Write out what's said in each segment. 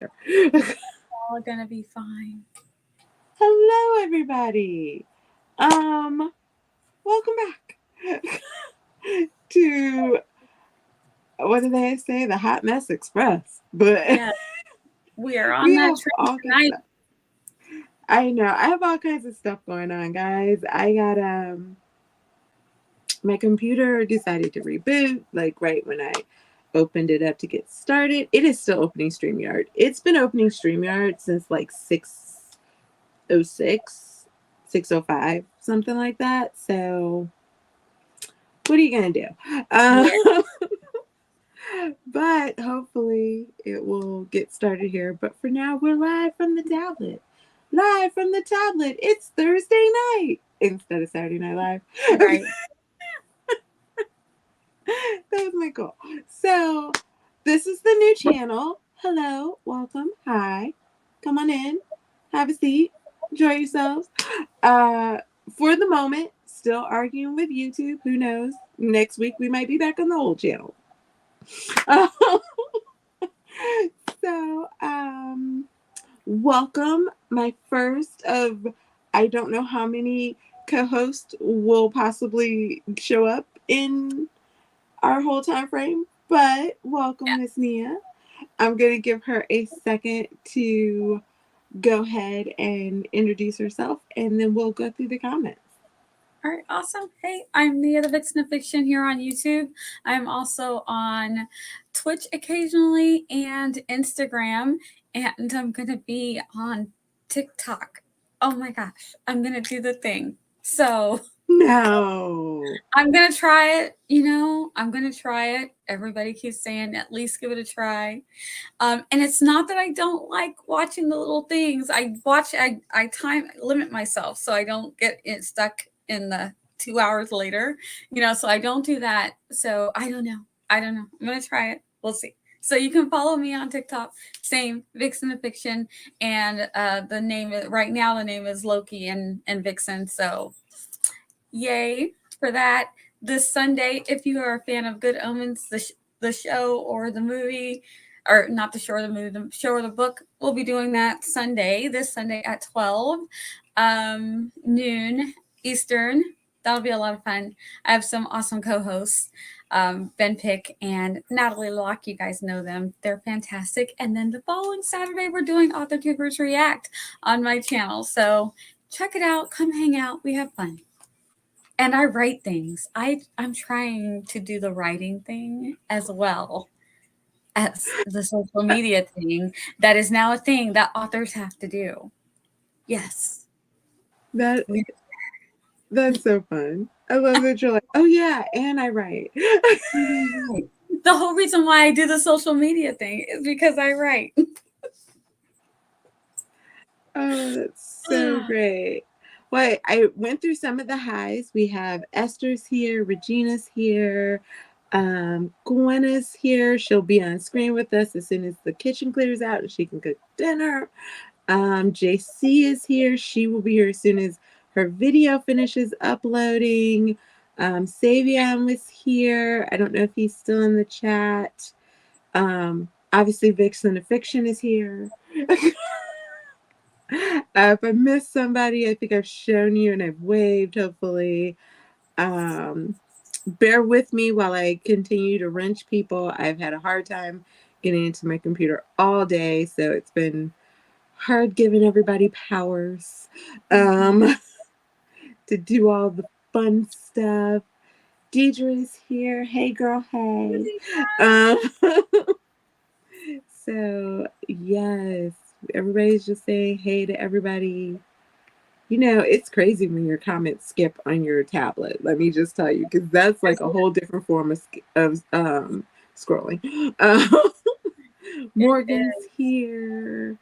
All gonna be fine. Hello, everybody. Welcome back to what do they say? The Hot Mess Express. But Yeah, we are on we that have train all kinds tonight. of. I know I have all kinds of stuff going on, guys. I got my computer decided to reboot like right when I opened it up to get started. It is still opening StreamYard. It's been opening StreamYard since like 6:06, 6:05, something like that. So what are you gonna do? Yeah. But hopefully it will get started here. But for now, we're live from the tablet. Live from the tablet. It's Thursday night instead of Saturday Night Live. Right. That was my goal. So this is the new channel. Hello, welcome, hi. Come on in, have a seat, enjoy yourselves. For the moment, still arguing with YouTube. Who knows? Next week we might be back on the old channel. So, welcome. My first of I don't know how many co-hosts will possibly show up in our whole time frame, but welcome, Yeah. Miss Nia. I'm gonna give her a second to go ahead and introduce herself, and then we'll go through the comments. All right. Awesome. Hey, I'm Nia the Vixen of Fiction here on YouTube. I'm also on Twitch occasionally and Instagram, and I'm gonna be on TikTok. Oh my gosh, I'm gonna do the thing. So No. I'm gonna try it. I'm gonna try it. Everybody keeps saying at least give it a try. And it's not that I don't like watching the little things. I time limit myself so I don't get it stuck in the 2 hours later, so I don't do that. So I don't know. I'm going to try it. We'll see. So you can follow me on TikTok, same Vixen of Fiction. And the name right now, the name is Loki and Vixen. So yay for that. This Sunday, if you are a fan of Good Omens, the show or the movie, or not the show or the movie, the show or the book, we'll be doing that this Sunday at 12 noon Eastern. That'll be a lot of fun. I have some awesome co-hosts, Ben Pick and Natalie Locke. You guys know them. They're fantastic. And then the following Saturday, we're doing Author Tubers React on my channel. So check it out. Come hang out. We have fun. And I write things. I'm trying to do the writing thing as well as the social media thing that is now a thing that authors have to do. Yes. That that's so fun. I love that you're like, oh yeah, and I write. The whole reason why I do the social media thing is because I write. Oh, that's so great. Well, I went through some of the highs. We have Esther's here, Regina's here, Gwynna's here. She'll be on screen with us as soon as the kitchen clears out and she can cook dinner. JC is here. She will be here as soon as her video finishes uploading. Savion was here. I don't know if he's still in the chat. Obviously, Vixen of Fiction is here. If I missed somebody, I think I've shown you and I've waved, hopefully. Bear with me while I continue to wrench people. I've had a hard time getting into my computer all day, so it's been hard giving everybody powers to do all the fun stuff. Deidre's here. Hey, girl. Hey. So, yes, everybody's just saying hey to everybody. It's crazy when your comments skip on your tablet. Let me just tell you, because that's like a whole different form of scrolling. Morgan's here.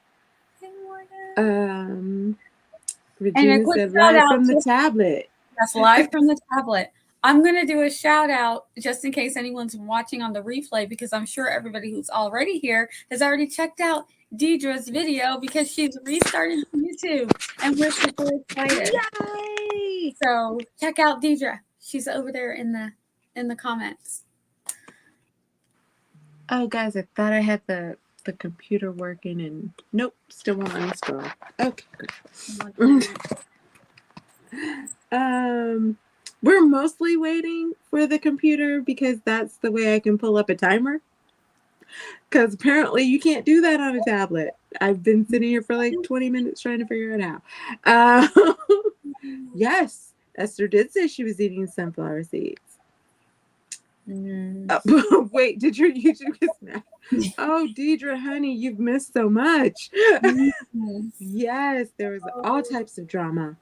Hey, Morgan. And a Regina quick said shout live out from the to tablet. that's live from the tablet. I'm going to do a shout out just in case anyone's watching on the replay, because I'm sure everybody who's already here has already checked out Deidre's video because she's restarting YouTube and we're super excited. Yay! So check out Deidre. She's over there in the comments. Oh, guys, I thought I had the the computer working, and nope, still won't let me scroll. Okay, great. We're mostly waiting for the computer because that's the way I can pull up a timer. Because apparently you can't do that on a tablet. I've been sitting here for like 20 minutes trying to figure it out. Yes, Esther did say she was eating sunflower seeds. Wait, did your YouTube get snapped? Oh, Deidre, honey, you've missed so much. Yes, there was all types of drama.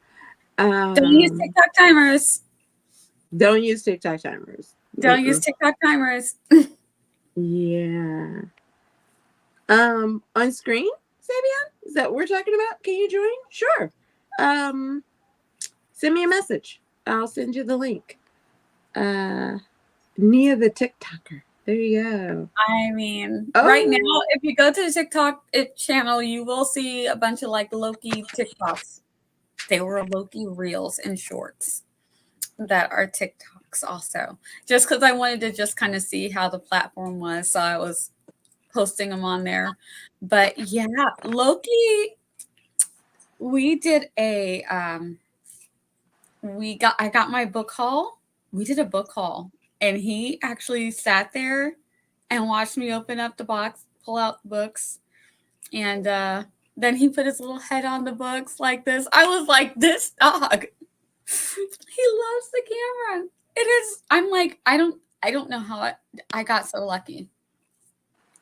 Don't use TikTok timers. Don't use TikTok timers. Don't use TikTok timers. Yeah. On screen, Savion? Is that what we're talking about? Can you join? Sure. Send me a message. I'll send you the link. Nia the TikToker. There you go. I mean, right now, if you go to the TikTok channel, you will see a bunch of like Loki TikToks. They were Loki reels and shorts that are TikToks also. Just because I wanted to just kind of see how the platform was, so I was posting them on there. But yeah, Loki, we did a I got my book haul. We did a book haul, and he actually sat there and watched me open up the box, pull out the books, and then he put his little head on the books like this. I was like, this dog, he loves the camera. It is. I'm like, I don't know how I got so lucky,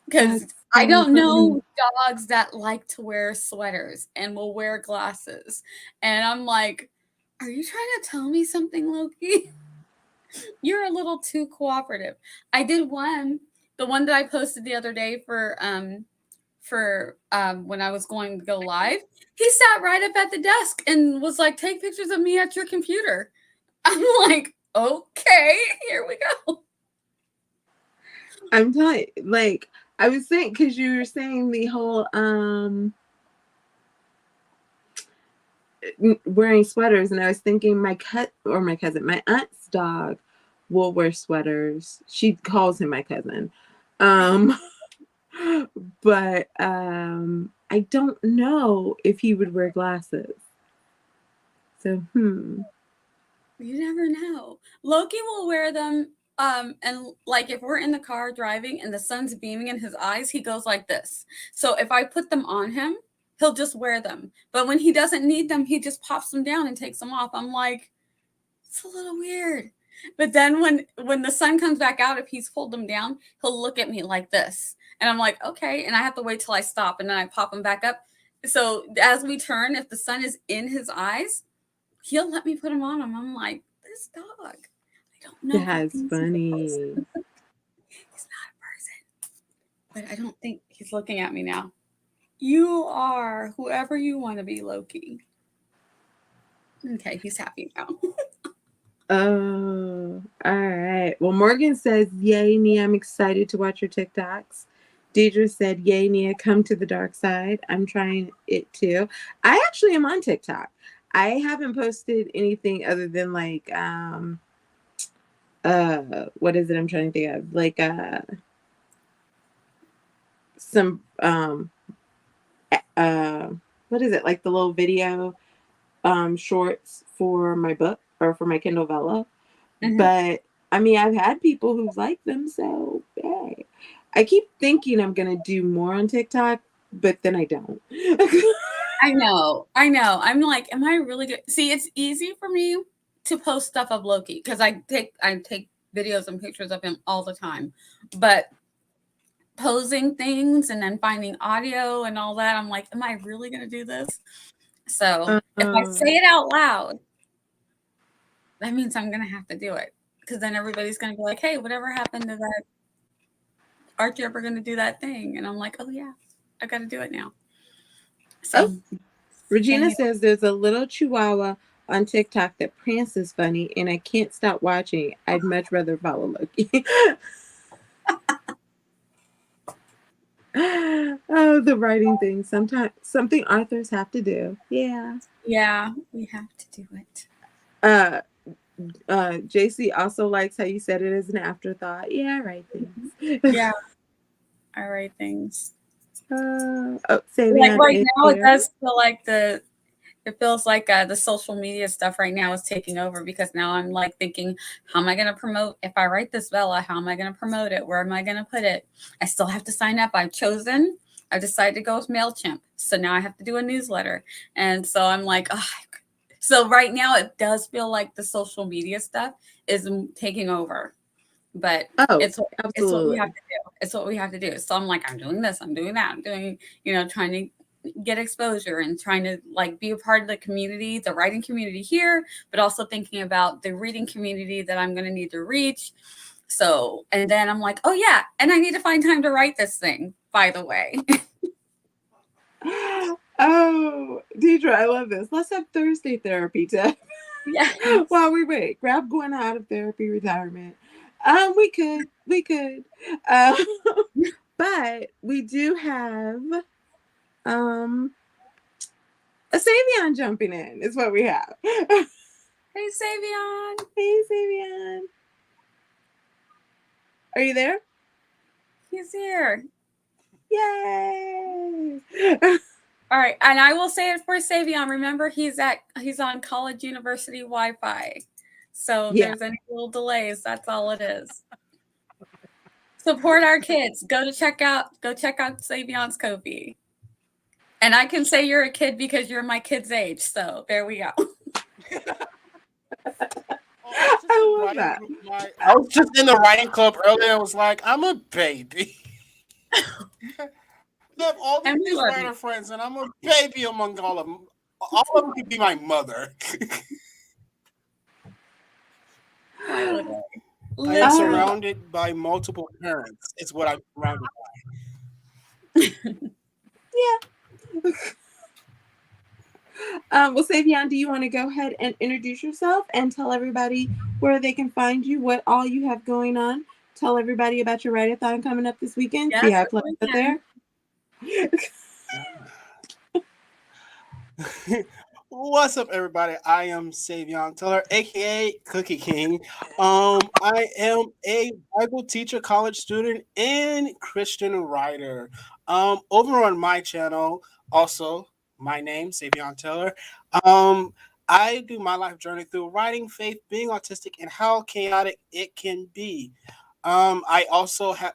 because I don't know dogs that like to wear sweaters and will wear glasses. And I'm like, are you trying to tell me something, Loki? You're a little too cooperative. I did the one that I posted the other day for when I was going to go live. He sat right up at the desk and was like, take pictures of me at your computer. I'm like, okay, here we go. I'm telling you, like, I was saying, because you were saying the whole wearing sweaters, and I was thinking my aunt's dog will wear sweaters. She calls him my cousin. But I don't know if he would wear glasses. So, You never know. Loki will wear them. And like if we're in the car driving and the sun's beaming in his eyes, he goes like this. So if I put them on him, he'll just wear them. But when he doesn't need them, he just pops them down and takes them off. I'm like, it's a little weird. But then when the sun comes back out, if he's pulled them down, he'll look at me like this. And I'm like, okay. And I have to wait till I stop, and then I pop them back up. So as we turn, if the sun is in his eyes, he'll let me put them on him. I'm like, this dog. I don't know. that's funny. He's not a person. But I don't think he's looking at me now. You are whoever you want to be, Loki. Okay, he's happy now. Oh, all right. Well, Morgan says, yay, Nia, I'm excited to watch your TikToks. Deidre said, yay, Nia, come to the dark side. I'm trying it too. I actually am on TikTok. I haven't posted anything other than like, what is it I'm trying to think of? Like, some, what is it? Like the little video, shorts for my book or for my Kindle Vella. Mm-hmm. But I mean, I've had people who've liked them, so hey. I keep thinking I'm gonna do more on TikTok, but then I don't. I know. I'm like, am I really good? See, it's easy for me to post stuff of Loki because I take videos and pictures of him all the time. But posing things and then finding audio and all that, I'm like, am I really gonna do this? So if I say it out loud, that means I'm gonna have to do it, because then everybody's gonna be like, hey, whatever happened to that? Aren't you ever gonna do that thing? And I'm like, oh yeah, I gotta do it now. So Regina says there's a little chihuahua on TikTok that prances funny, and I can't stop watching. I'd much rather follow Loki. Oh, the writing thing. Sometimes something authors have to do. Yeah. Yeah, we have to do it. JC also likes how you said it as an afterthought. Yeah, I write things. Yeah, I write things. Like Like Savion right is now, it here. does feel like it feels like the social media stuff right now is taking over because now I'm like thinking, how am I going to promote? If I write this Bella, how am I going to promote it? Where am I going to put it? I still have to sign up. I've decided to go with MailChimp. So now I have to do a newsletter. And so I'm like, oh. So right now it does feel like the social media stuff is taking over. But it's what we absolutely. have to do. It's what we have to do. So I'm like, I'm doing this, I'm doing that, I'm doing, trying to get exposure and trying to like be a part of the community, the writing community here, but also thinking about the reading community that I'm going to need to reach. So, and then I'm like, oh yeah, and I need to find time to write this thing, by the way. Oh, Deidre, I love this. Let's have Thursday therapy time. Yeah. While we wait, grab Gwynna out of therapy retirement. We could. But we do have a Savion jumping in is what we have. Hey, Savion. Hey, Savion. Are you there? He's here. Yay! All right, and I will say it for Savion. Remember, he's on college university Wi-Fi, so if there's any little delays, that's all it is. Support our kids. Go check out Savion's Ko-fi. And I can say you're a kid because you're my kid's age. So there we go. I love that. I was just in the writing club earlier. I was like, I'm a baby. I have all these writer friends, and I'm a baby among all of them. All of them could be my mother. I am surrounded by multiple parents. It's what I'm surrounded by. Yeah. Well, Savion, do you want to go ahead and introduce yourself and tell everybody where they can find you, what all you have going on? Tell everybody about your write-a-thon coming up this weekend. See how I play it there. What's up, everybody? I am Savion Teller, aka Cookie King. I am a Bible teacher, college student, and Christian writer. Over on my channel, also my name, Savion Teller. I do my life journey through writing, faith, being autistic, and how chaotic it can be. I also have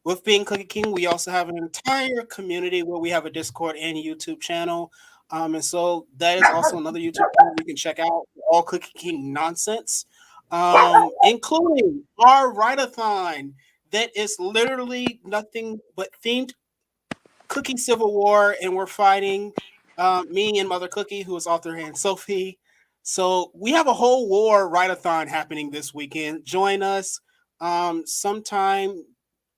with being Cookie King, we also have an entire community where we have a Discord and YouTube channel. And so that is also another YouTube channel you can check out, all Cookie King nonsense, including our write-a-thon that is literally nothing but themed Cookie Civil War, and we're fighting me and Mother Cookie, who is author and Sophie. So we have a whole war write-a-thon happening this weekend. Join us sometime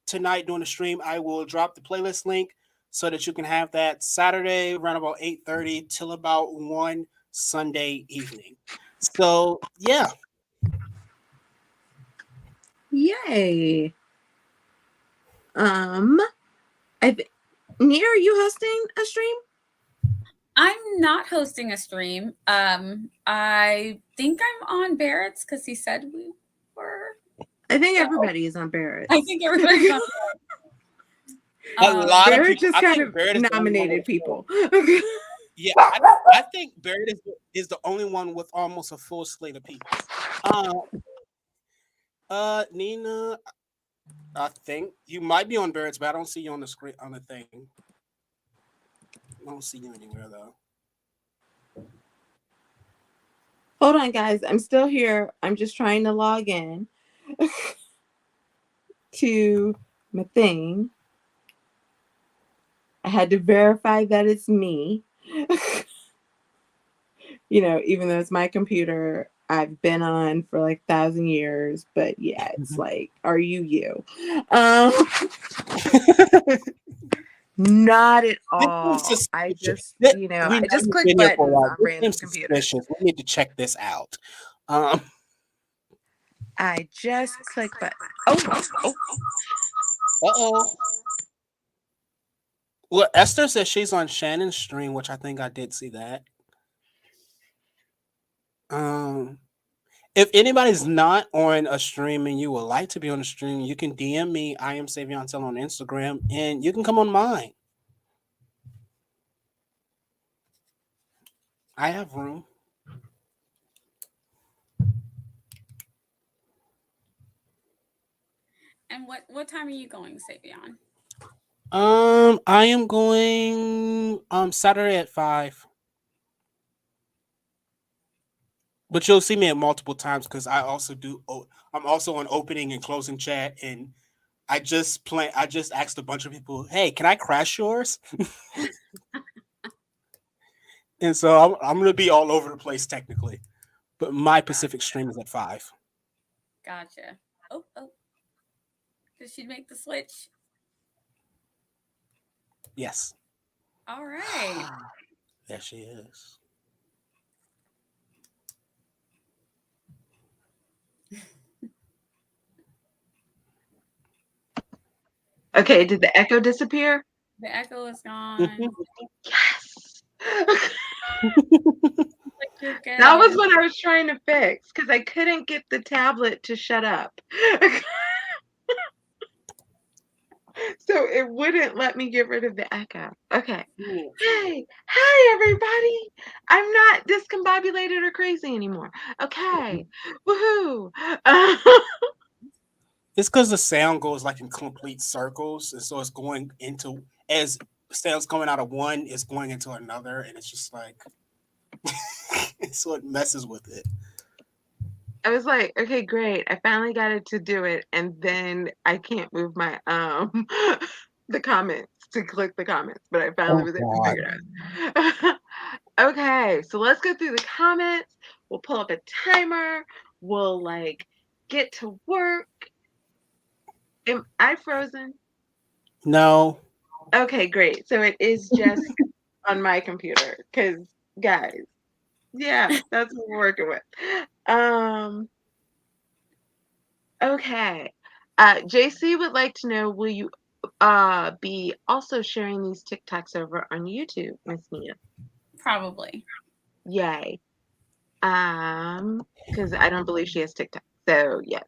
tonight during the stream. I will drop the playlist link so that you can have that Saturday around about 8:30 till about 1 Sunday evening. So yeah. Yay. Nia, are you hosting a stream? I'm not hosting a stream. I think I'm on Barrett's because he said we were. I think everybody is on Barrett. I think everybody's on A Barrett. lot Barrett of people just kind of nominated people. Yeah, I think Barrett is the only one with almost a full slate of people. Nina, I think you might be on Barrett's, but I don't see you on the screen on the thing. I don't see you anywhere though. Hold on, guys. I'm still here. I'm just trying to log in to my thing. I had to verify that it's me. Even though it's my computer, I've been on for like 1,000 years. But yeah, it's like, are you? Not at all. I just, I just click buttons on random computers. We need to check this out. I just click buttons. Uh-oh. Well, Esther says she's on Shannon's stream, which I think I did see that. If anybody's not on a stream and you would like to be on a stream, you can DM me. I am Savion Tell on Instagram, and you can come on mine. I have room. And what time are you going, Savion? I am going Saturday at 5. But you'll see me at multiple times because I also do. I'm also on opening and closing chat, and I just play. I just asked a bunch of people, "Hey, can I crash yours?" And so I'm gonna be all over the place technically, but my Pacific stream is at 5. Gotcha. Oh, oh. Did she make the switch? Yes. All right. There she is. Okay, did the echo disappear? The echo is gone. Yes. Like you're good. That was what I was trying to fix because I couldn't get the tablet to shut up. So it wouldn't let me get rid of the echo. Okay. Hey, hi everybody. I'm not discombobulated or crazy anymore. Okay. Woohoo. It's because the sound goes like in complete circles, and so it's going into as sounds coming out of one, it's going into another, and it's just like so it messes with it. I was like, okay, great. I finally got it to do it, and then I can't move my the comments to click the comments, but I finally was able to figure it out. Okay, so let's go through the comments. We'll pull up a timer. We'll like get to work. Am I frozen? No. Okay, great. So it is just on my computer because guys, yeah, that's what we're working with. Okay. JC would like to know, will you be also sharing these TikToks over on YouTube, Miss Mia? Probably. Yay. Because I don't believe she has TikTok. So yes.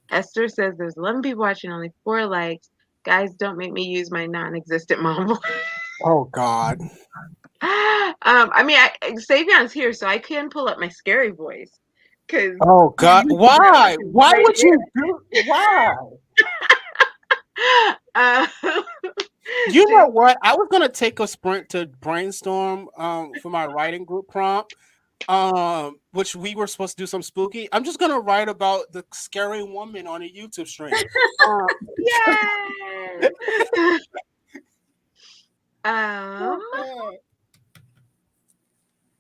Esther says there's 11 people watching, only 4 likes. Guys, don't make me use my non-existent mom voice. Oh God. I mean, Savion's here, so I can pull up my scary voice. Oh God! Why? Why would you do? Why? You know what? I was gonna take a sprint to brainstorm for my writing group prompt, which we were supposed to do some spooky. I'm just gonna write about the scary woman on a YouTube stream. Yay!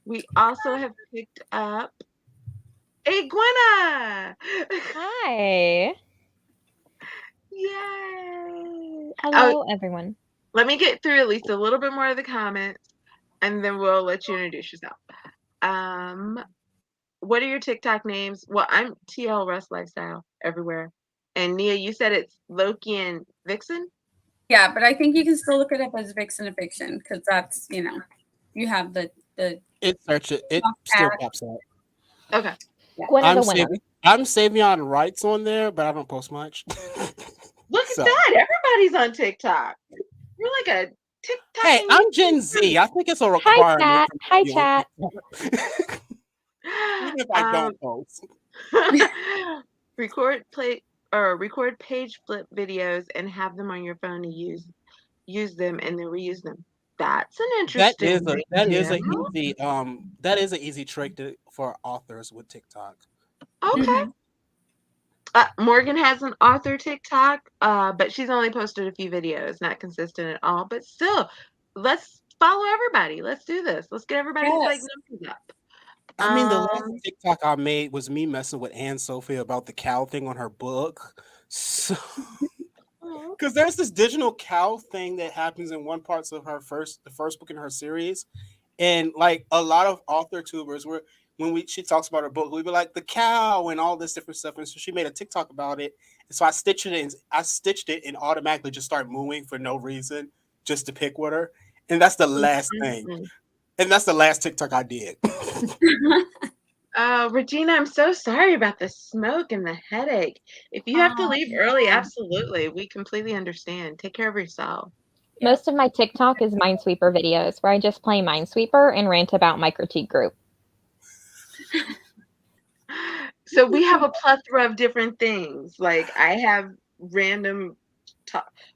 We also have picked up a Gwynna. Hi. Yay! Hello, everyone. Let me get through at least a little bit more of the comments, and then we'll let you introduce yourself. What are your TikTok names? Well, I'm TL Russ Lifestyle everywhere. And Nia, you said it's Loki and Vixen? Yeah, but I think you can still look it up as Vixen and Fiction because that's, you have the it search it. It still pops up. Okay. Yeah. I'm Savion Writes on there, but I don't post much. Look at that. Everybody's on TikTok. You're like a TikTok. Hey, I'm Gen Z. I think it's a requirement. Hi, chat. Even if I don't post. Record page flip videos and have them on your phone to use them and then reuse them. That's an interesting that is an easy trick for authors with TikTok. Okay. Morgan has an author TikTok, but she's only posted a few videos, not consistent at all. But still, let's follow everybody. Let's do this. Let's get everybody's like numbers up. I mean, the last TikTok I made was me messing with Anne Sophie about the cow thing on her book. So, because there's this digital cow thing that happens in one parts of the first book in her series, and like a lot of author tubers were when she talks about her book, we'd be like the cow and all this different stuff, and so she made a TikTok about it, and so I stitched it and automatically just started moving for no reason, just to pick with her, and that's the last thing. And that's the last TikTok I did. Regina, I'm so sorry about the smoke and the headache. If you have to leave early, absolutely. We completely understand. Take care of yourself. Most of my TikTok is Minesweeper videos where I just play Minesweeper and rant about my critique group. So we have a plethora of different things. Like I have random,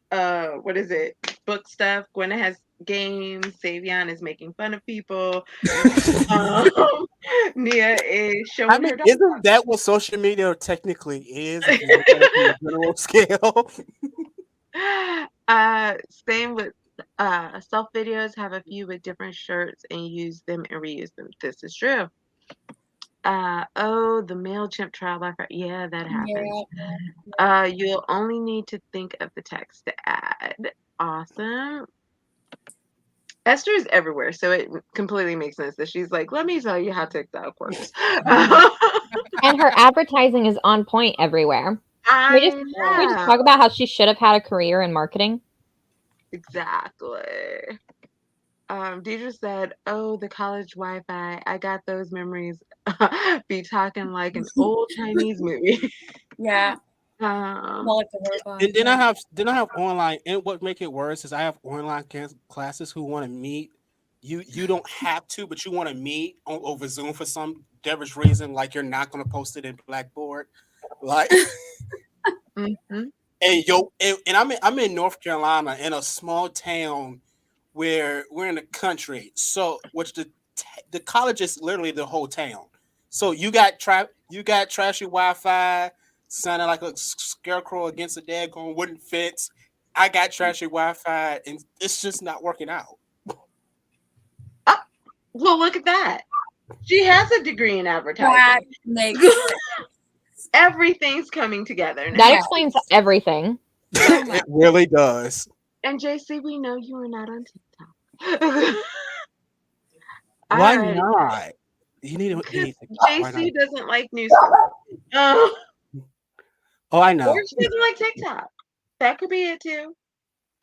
what is it? Book stuff. Gwynna has games. Savion is making fun of people. Um, Nia is I showing mean, her dog. isn't that what social media technically is? If you look at it from a general scale. Same with self videos. Have a few with different shirts and use them and reuse them. This is true. Oh, the MailChimp trial by fire. Yeah, that happens. Yeah. You'll only need to think of the text to add. Awesome. Esther is everywhere, so it completely makes sense that she's like, let me tell you how TikTok works. And her advertising is on point everywhere. Can we just know. talk about how she should have had a career in marketing? Exactly. Deidre said, oh, the college Wi-Fi. I got those memories. Be talking like an old Chinese movie. Yeah. Um, Like the robot. And then I have online, and what make it worse is I have online classes who want to meet. You don't have to, but you want to meet over Zoom for some devilish reason, like you're not going to post it in Blackboard, like. mhm. And I'm in North Carolina in a small town where we're in the country. So which the college is literally the whole town. So you got trashy Wi-Fi, sounding like a scarecrow against a daggone wooden fence. I got trashy Wi-Fi, and it's just not working out. Oh, well, look at that. She has a degree in That advertising. makes sense. Everything's coming together now. That explains everything. So much. It really does. And JC, we know you are not on TikTok. Why Alright. not? You need anything. JC doesn't like news stories. Oh, I know. Or she doesn't like TikTok. That could be it too.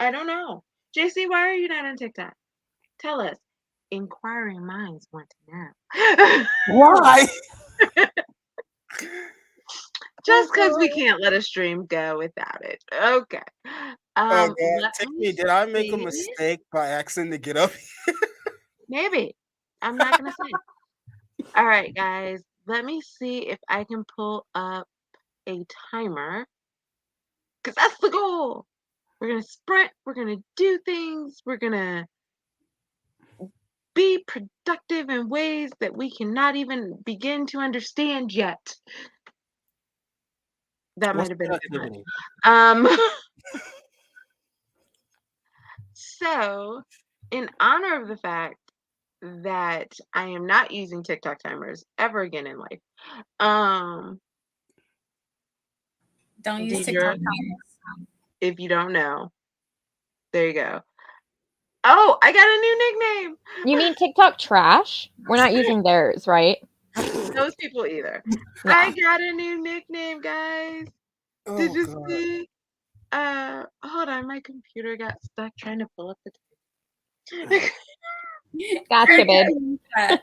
I don't know. JC, why are you not on TikTok? Tell us. Inquiring minds want to know. Why? Just because we can't let a stream go without it. Okay. Oh God, Let take me me. Did I make a see. mistake by accident to get up? Maybe. I'm not gonna say. All right, guys. Let me see if I can pull up a timer. Because that's the goal. We're gonna sprint, we're gonna do things, we're gonna be productive in ways that we cannot even begin to understand yet. That might What's have been the a bit much. activity? So, in honor of the fact that I am not using TikTok timers ever again in life, Don't use Deidre, TikTok timers. if you don't know, there you go. Oh, I got a new nickname. You mean TikTok trash? We're not using theirs, right? Those people either. No. I got a new nickname, guys. Did Oh you God. see? Hold on, my computer got stuck trying to pull up the. Gotcha, babe.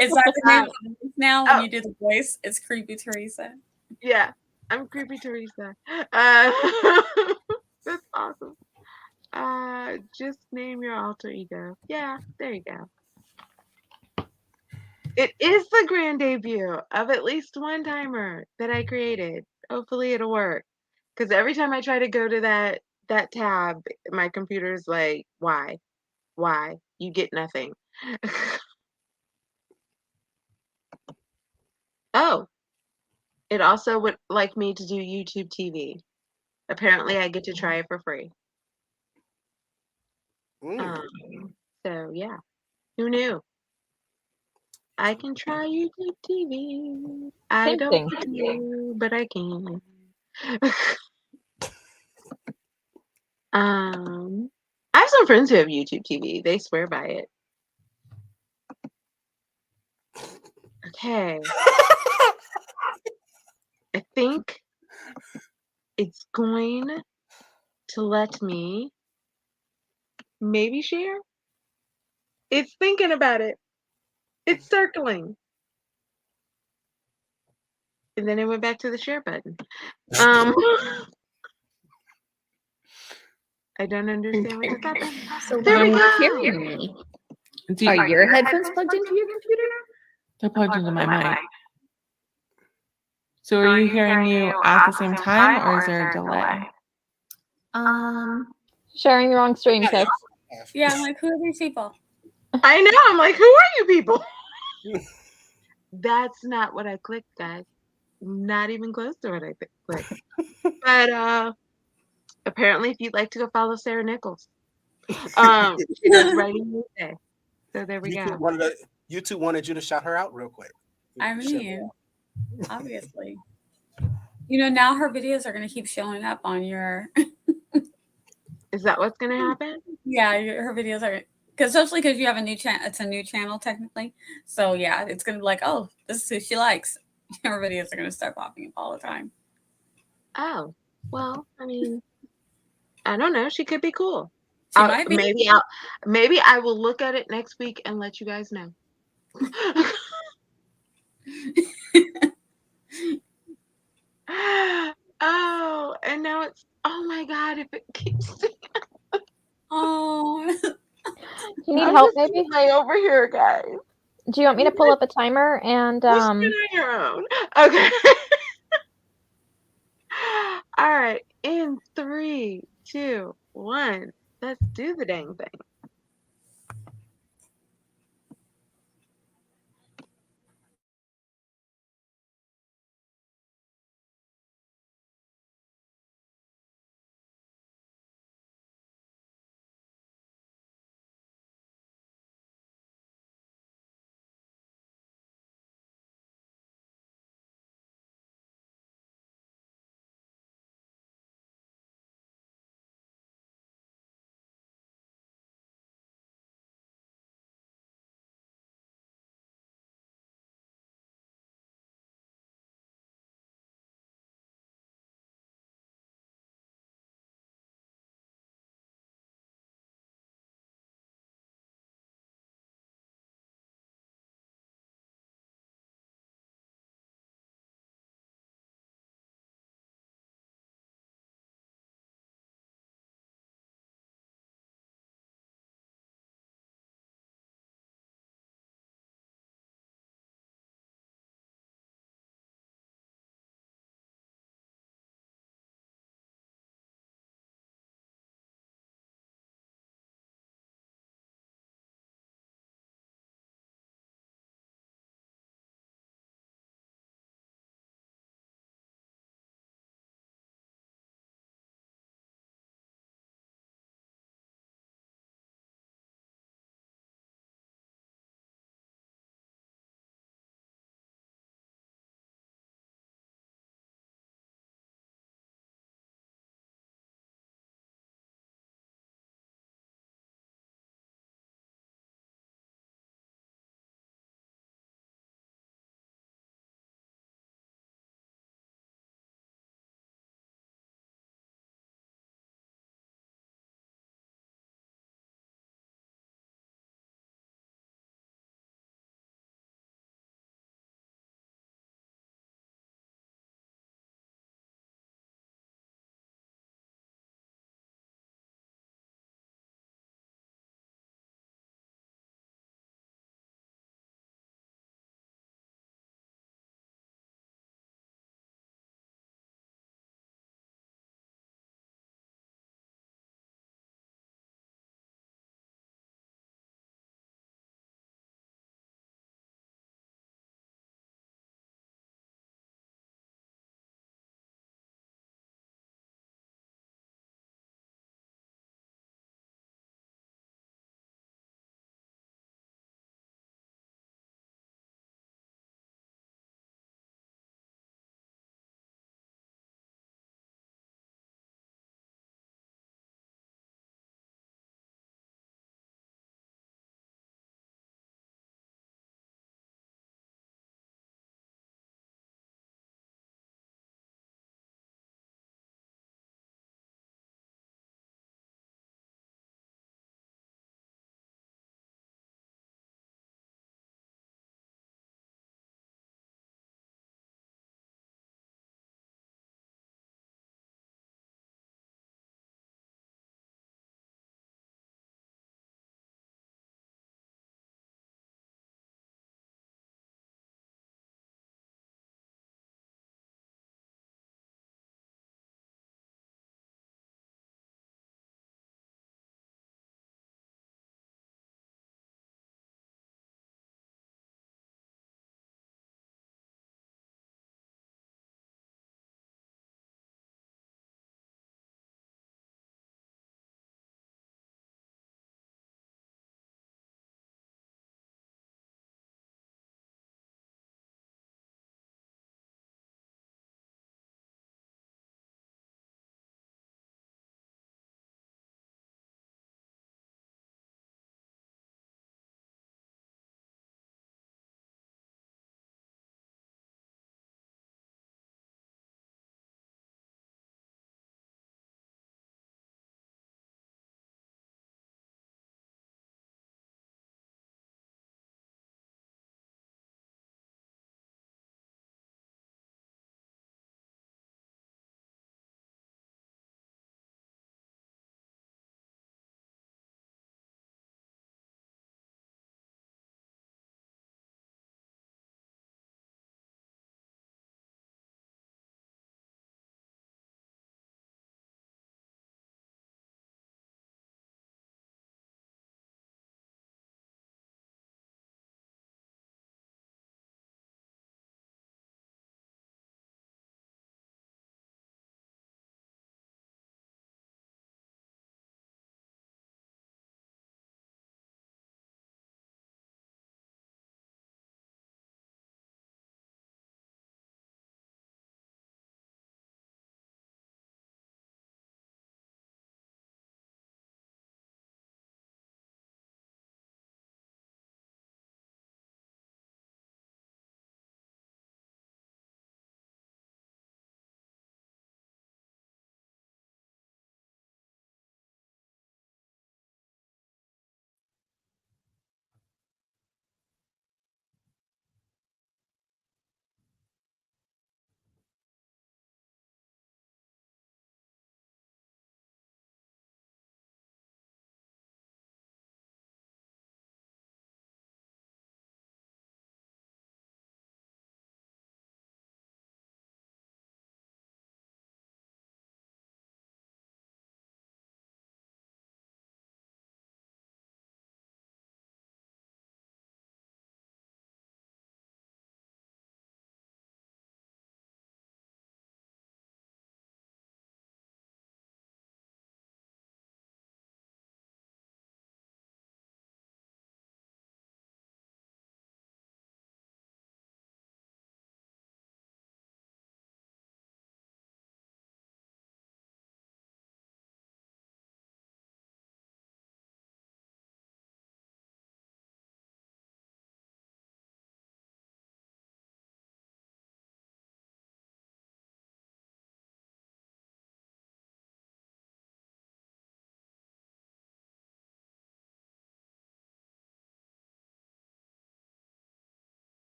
Is that the name of the voice now when Oh. you do the voice? It's Creepy Teresa. Yeah, I'm Creepy Teresa. That's awesome. Just name your alter ego. Yeah, there you go. It is the grand debut of at least one timer that I created. Hopefully it'll work. Because every time I try to go to that tab, my computer's like, why? Why? You get nothing. Oh, it also would like me to do YouTube TV. Apparently I get to try it for free. So yeah. Who knew? I can try YouTube TV. I don't Tempting. want to, but I can. I have some friends who have YouTube TV. They swear by it. Okay. I think it's going to let me maybe share. It's thinking about it. It's circling. and then it went back to the share button. I don't understand what just happened. So There we I'm go. hearing me. Do you- Are your headphones plugged into your computer? They're plugged into my mic. So are you hearing you at the same time, or is there a delay? Sharing the wrong stream, Yeah, Cooks. Yeah, I'm like, who are these people? I know. I'm like, who are you people? That's not what I clicked, guys. Not even close to what I clicked. But apparently, if you'd like to go follow Sarah Nichols, she's writing new day. So there we go. YouTube wanted you to shout her out real quick. I mean, obviously. Now her videos are going to keep showing up on your. Is that what's gonna happen? Yeah, her videos are. Especially because you have a new channel. It's a new channel, technically. So, yeah, it's going to be like, oh, this is who she likes. Her videos are going to start popping up all the time. Oh, well, I mean, I don't know. She could be cool. She might be. Maybe I will look at it next week and let you guys know. Oh, and now it's, oh my God, if it keeps. Oh. Do you need I'm help, just maybe? like over here, guys. Do you want me to pull up a timer and Just spin on your own. Okay. All right. In 3, 2, 1. Let's do the dang thing.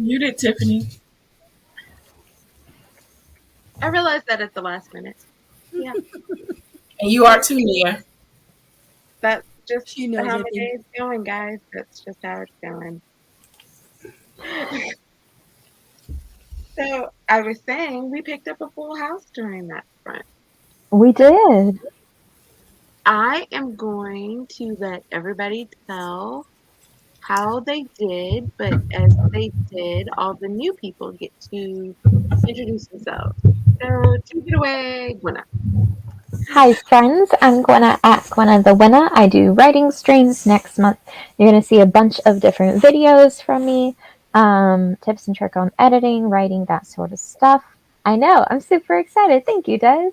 You did, Tiffany. I realized that at the last minute. Yeah, And you are too, Nia. that's just She knows, how I my think. day's going, guys. That's just how it's going. So I was saying we picked up a full house during that front. We did. I am going to let everybody tell how they did, but as they did, all the new people get to introduce themselves. So take it away, Gwynna. Hi, friends. I'm Gwynna at GwynnaThaWinna. I do writing streams next month. You're going to see a bunch of different videos from me, tips and trick on editing, writing, that sort of stuff. I know. I'm super excited. Thank you, Des.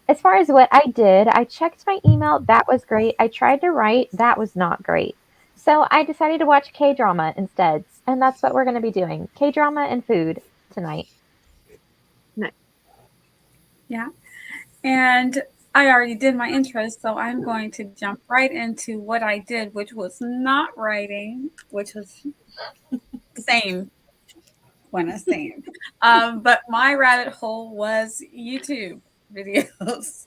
As far as what I did, I checked my email. That was great. I tried to write. That was not great. So I decided to watch K-drama instead. And that's what we're going to be doing. K-drama and food tonight. Nice. Yeah. And I already did my intro, so I'm going to jump right into what I did, which was not writing, which was same when I same. But my rabbit hole was YouTube videos.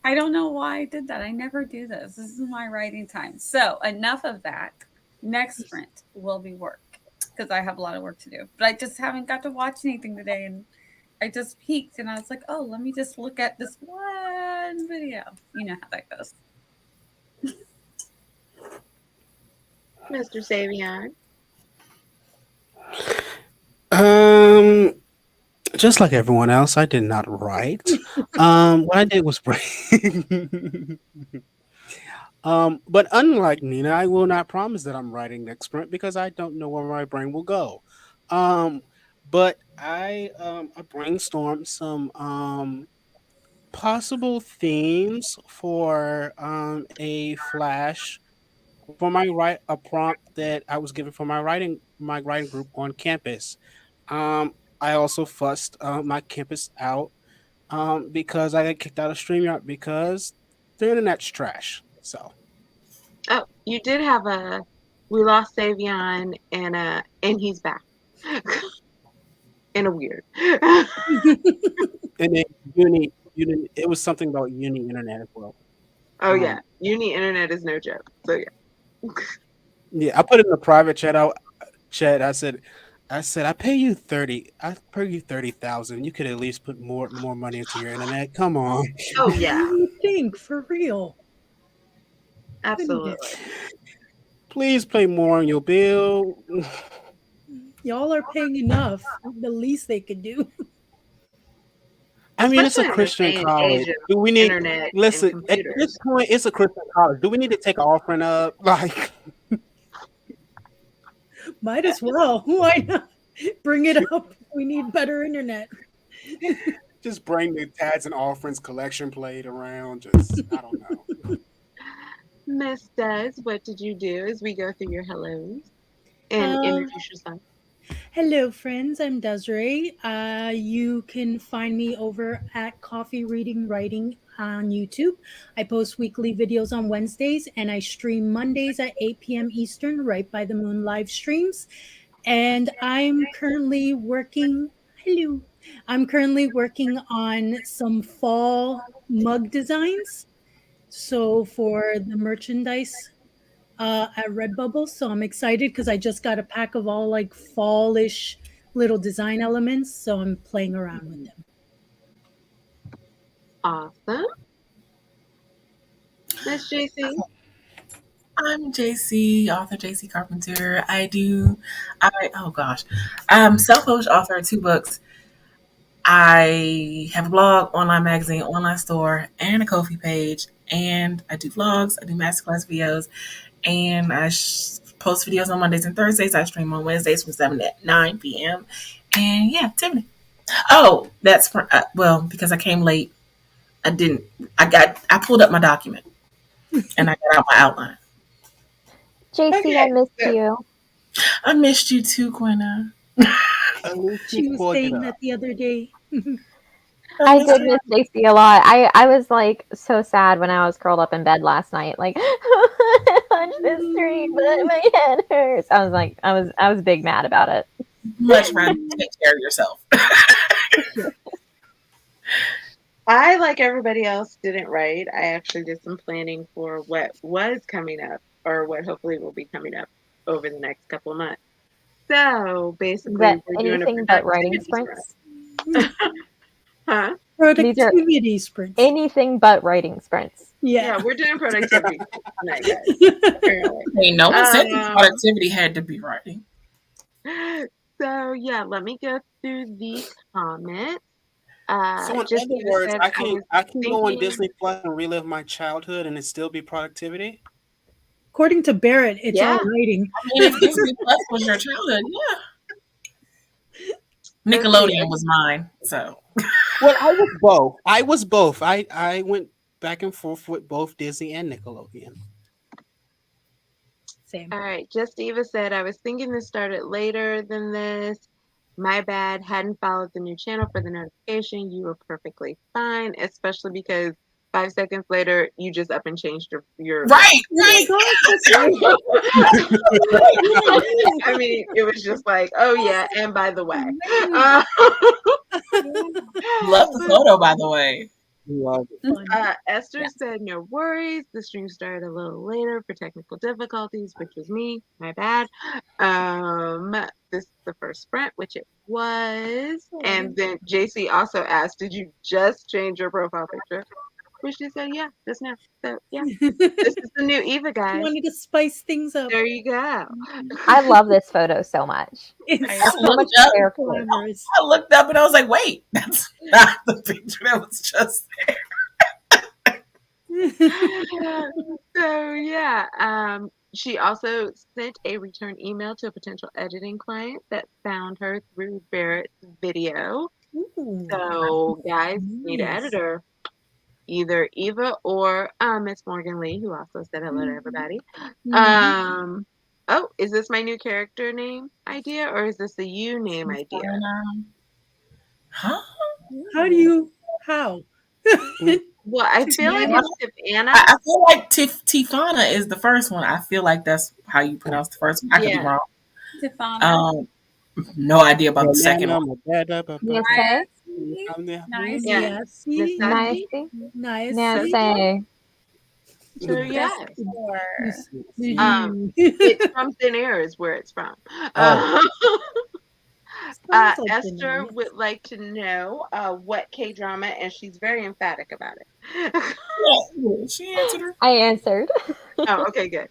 I don't know why I did that. I never do this. This is my writing time. So enough of that. Next sprint will be work because I have a lot of work to do. But I just haven't got to watch anything today, and I just peeked and I was like, oh, let me just look at this one video. You know how that goes. Mr. Savion. Just like everyone else, I did not write. What I did was bring. But unlike Nina, I will not promise that I'm writing next sprint because I don't know where my brain will go. Um, but I brainstormed some possible themes for a flash for my write a prompt that I was given for my writing group on campus. I also fussed my campus out because I got kicked out of StreamYard because the internet's trash. So Oh, you did have a we lost Savion and he's back. In a weird. and then uni it was something about uni internet as well. Oh Um, yeah. Uni internet is no joke. So yeah. yeah, I put it in the private chat out chat. I said I pay you 30,000. You could at least put more money into your internet. Come on. Oh yeah, You think for real? absolutely. Please pay more on your bill. Y'all are paying enough. The least they could do. I mean, it's a Especially in this Christian day and age college. of Do we need internet and listen at this computers. point? It's a Christian college. Do we need to take an offering up? Like, Might as well. Why not? Bring it up. We need better internet. just bring the tads and offerings collection plate around. Just I don't know. Miss Des, what did you do as we go through your hellos and Um, introduce yourself? Hello, friends. I'm Desiree. You can find me over at Coffee Reading Writing on YouTube. I post weekly videos on Wednesdays and I stream Mondays at 8 p.m. Eastern, right by the moon live streams. And I'm currently working. Hello. I'm currently working on some fall mug designs. So for the merchandise at Redbubble. So I'm excited because I just got a pack of all like fallish little design elements. So I'm playing around with them. Awesome. Miss JC. I'm JC, author JC Carpenter. Oh gosh, self-published author of 2 books. I have a blog, online magazine, online store, and a Ko-fi page. And I do vlogs, I do masterclass videos, and I post videos on Mondays and Thursdays. I stream on Wednesdays from 7 to 9 p.m. And yeah, Tiffany. Oh, that's well, because I came late. I didn't. I pulled up my document and I got out my outline. JC, I Okay. missed you. I missed you too, Gwynna. At least She you was pulled it saying up. that the other day. I did miss JC a lot. I was like so sad when I was curled up in bed last night. Like, I watched this stream, but my head hurts. I was like, I was big mad about it. Much rather take care of yourself. I, like everybody else, didn't write. I actually did some planning for what was coming up, or what hopefully will be coming up over the next couple of months. So Is basically, that we're doing a anything but writing productivity sprints? huh? Productivity sprints. Anything but writing sprints. Yeah, Yeah. we're doing productivity tonight, guys. Apparently. Hey, no one said that productivity had to be writing. So yeah, let me go through the comments. So in just other Eva words, said, I can go on thinking- Disney Plus and relive my childhood, and it still be productivity. According to Barrett, it's Yeah. all writing. I mean, if Disney Plus was your childhood, yeah. Nickelodeon was mine, so. Well, I was both. I went back and forth with both Disney and Nickelodeon. Same. All right, just Eva said, I was thinking this started later than this. My bad, hadn't followed the new channel for the notification. You were perfectly fine, especially because 5 seconds later, you just up and changed your Right. I mean, it was just like, oh yeah, and by the way. Love the photo, by the way. Love it. Esther said, no worries. The stream started a little later for technical difficulties, which was me. My bad. This is the first sprint, which it was. And then JC also asked, did you just change your profile picture? Which she said, yeah, just now. So yeah, this is the new Eva, guys. Wanted to spice things up. There you go. I love this photo so much. It's I so much looked up- character. glamorous. I looked up and I was like, wait, that's not the picture that was just there. So yeah, she also sent a return email to a potential editing client that found her through Barrett's video. Ooh. So guys, need an Nice. editor. Either Eva or Miss Morgan Lee, who also said hello to everybody. Oh, is this my new character name idea, or is this a you name idea? Huh? How? Well, I feel like Tiffana? it's Tiffana. I feel like Tifana is the first one. I feel like that's how you pronounce the first one. I could be wrong. Stefana. No idea about the second one. Nice. Nice. Yeah. Yes. Nice. Nice. Nice. So yeah, Mhm. it's from Thin Air is where it's from. Sounds like Esther nice. would like to know what K-drama, and she's very emphatic about it. Yeah, she answered her. I answered. Oh, okay, good.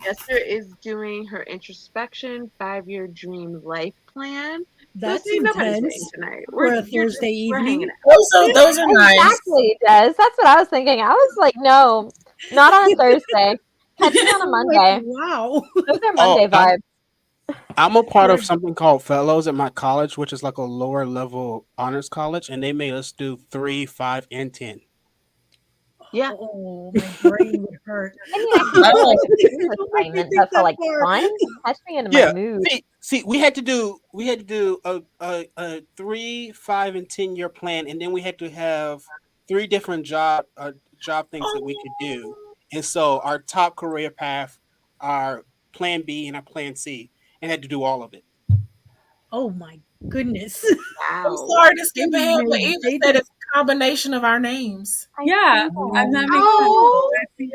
Esther is doing her introspection 5-year dream life plan. That's See, nobody's intense saying tonight. for a you're Thursday we're hanging evening. out. Those are nice. Exactly, Des. That's what I was thinking. I was like, no, not on Thursday. Catch me on a Monday. Like, wow. Those are Monday vibes. I'm a part of something called Fellows at my college, which is like a lower level honors college, and they made us do 3, 5, and 10. Yeah. Oh, my brain would hurt. I mean, I can do like a dream Don't make me assignment, think but for that like far. fun, catch me in Yeah. my mood. See, we had to do a 3, 5, and 10-year plan, and then we had to have 3 different job things that we could do. And so our top career path, our plan B and our plan C, and had to do all of it. Oh my goodness. I'm Wow. sorry to skip ahead, but They even said it's a combination of our names. Yeah, and that makes Oh. sense.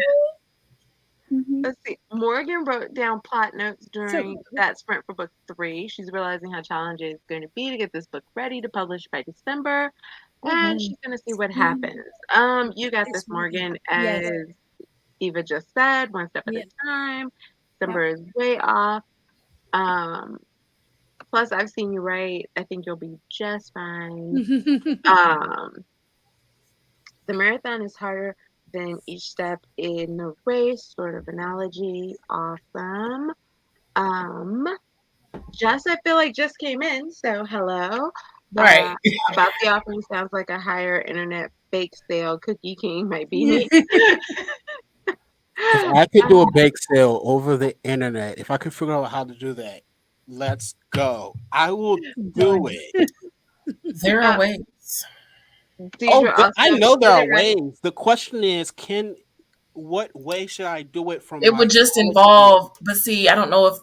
Let's see. Morgan wrote down plot notes during that sprint for book 3. She's realizing how challenging it's going to be to get this book ready to publish by December, and she's going to see what happens. You got this, Morgan. As Eva just said, one step at a time. December is way off. Plus, I've seen you write. I think you'll be just fine. The marathon is harder than each step in the race, sort of analogy. Awesome. Jess, I feel like just came in, so hello. Right. About the offering sounds like a higher internet bake sale. Cookie King might be me. If I could do a bake sale over the internet, if I could figure out how to do that, let's go. I will do it. There are ways. Deidre I also know there are did it right. ways. The question is, what way should I do it from It my would just college involve, but see, I don't know if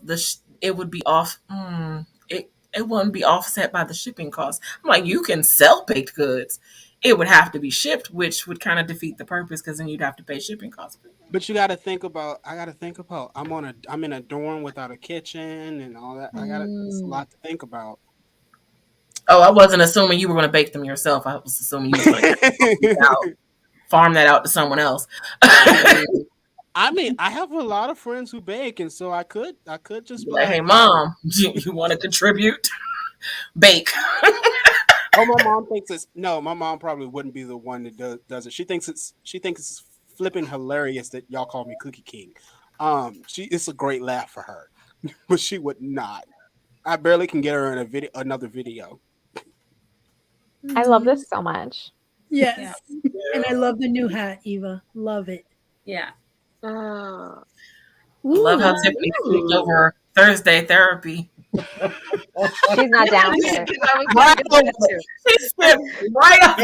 it would be off. It wouldn't be offset by the shipping cost. I'm like, you can sell baked goods. It would have to be shipped, which would kind of defeat the purpose because then you'd have to pay shipping costs. But you got to think about. I got to think about. I'm in a dorm without a kitchen and all that. It's a lot to think about. Oh, I wasn't assuming you were going to bake them yourself. I was assuming you were going to farm that out to someone else. I mean, I have a lot of friends who bake, and so I could just be Like, hey, mom, you want to contribute? Bake. Oh, my mom thinks it's no. My mom probably wouldn't be the one that does it. She thinks it's flipping hilarious that y'all call me Cookie King. It's a great laugh for her, but she would not. I barely can get her in another video. I love this so much. Yes. And I love the new hat, Eva. Love it. Yeah. Oh. I love how Tiffany flipped over Thursday therapy. She's not down for it. Because I was going to do that too. She flipped right up.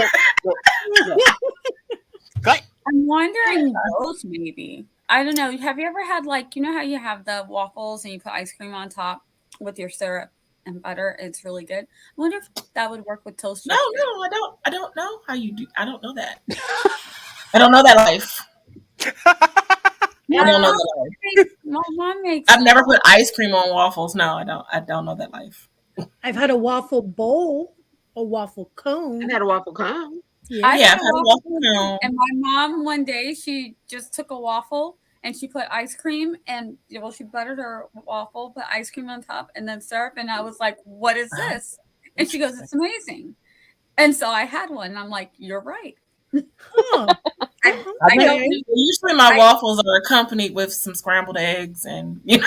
I'm wondering both maybe. I don't know. Have you ever had like, you know how you have the waffles and you put ice cream on top with your syrup and butter? It's really good. I wonder if that would work with toast. No, I don't know how you do. I don't know that. I don't know that life. I don't know that life. My mom makes. I've never put ice cream on waffles. No, I don't know that life. I've had a waffle bowl, a waffle cone. I had a waffle cone. Yeah, I've had a waffle cone. And my mom one day she just took a waffle and she put ice cream and she buttered her waffle, put ice cream on top and then syrup. And I was like, "What is this?" And she goes, "It's amazing." And so I had one. And I'm like, "You're right." Huh. I don't. Usually my waffles are accompanied with some scrambled eggs and Yeah,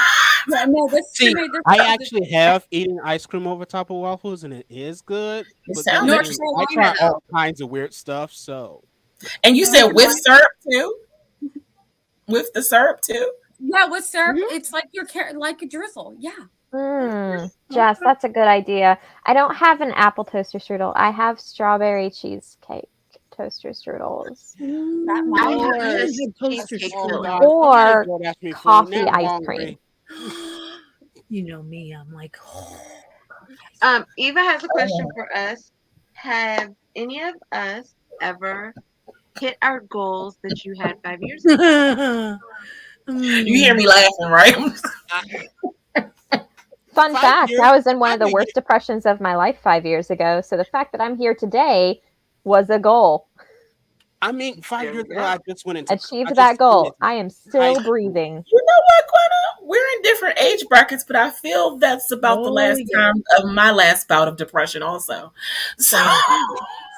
no, See, I actually have eaten ice cream over top of waffles, and it is good. It But sounds then like again, I try all kinds of weird stuff. So, and you said with syrup too? With the syrup too? Yeah, with syrup, it's like your like a drizzle. Yeah. Jess, that's a good idea. I don't have an apple toaster strudel. I have strawberry cheesecake toaster strudels. That I might have toaster cheesecake strudel. Or don't ask me for coffee now, ice Laurie. cream. You know me, I'm like, Eva has a question for us. Have any of us ever hit our goals that you had 5 years ago? You hear me laughing, right? Fun 5 fact, years? I was in one of the I think worst depressions of my life 5 years ago. So the fact that I'm here today was a goal. I mean, 5 years ago, I just went into Achieved that goal. I am still breathing. You know what, Gwynna? We're in different age brackets, but I feel that's about the last time of my last bout of depression also. So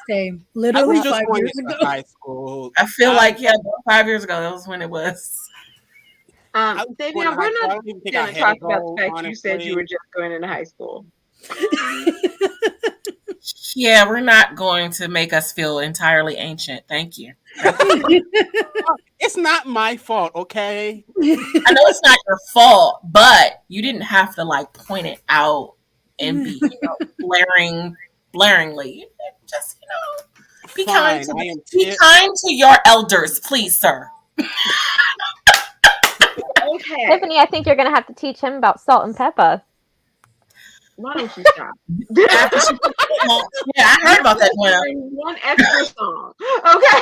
same. I Literally was just 5 going years into ago. high school. I feel like, about 5 years ago, that was when it was. Davion, we're not going to talk about the fact you said you were just going into high school. Yeah, we're not going to make us feel entirely ancient. Thank you. It's not my fault, okay? I know it's not your fault, but you didn't have to like point it out and be blaringly. Just be Fine, kind to your elders, please, sir. Okay. Tiffany, I think you're going to have to teach him about salt and pepper. Why don't you stop? Yeah, I heard about that one. One extra song. Okay.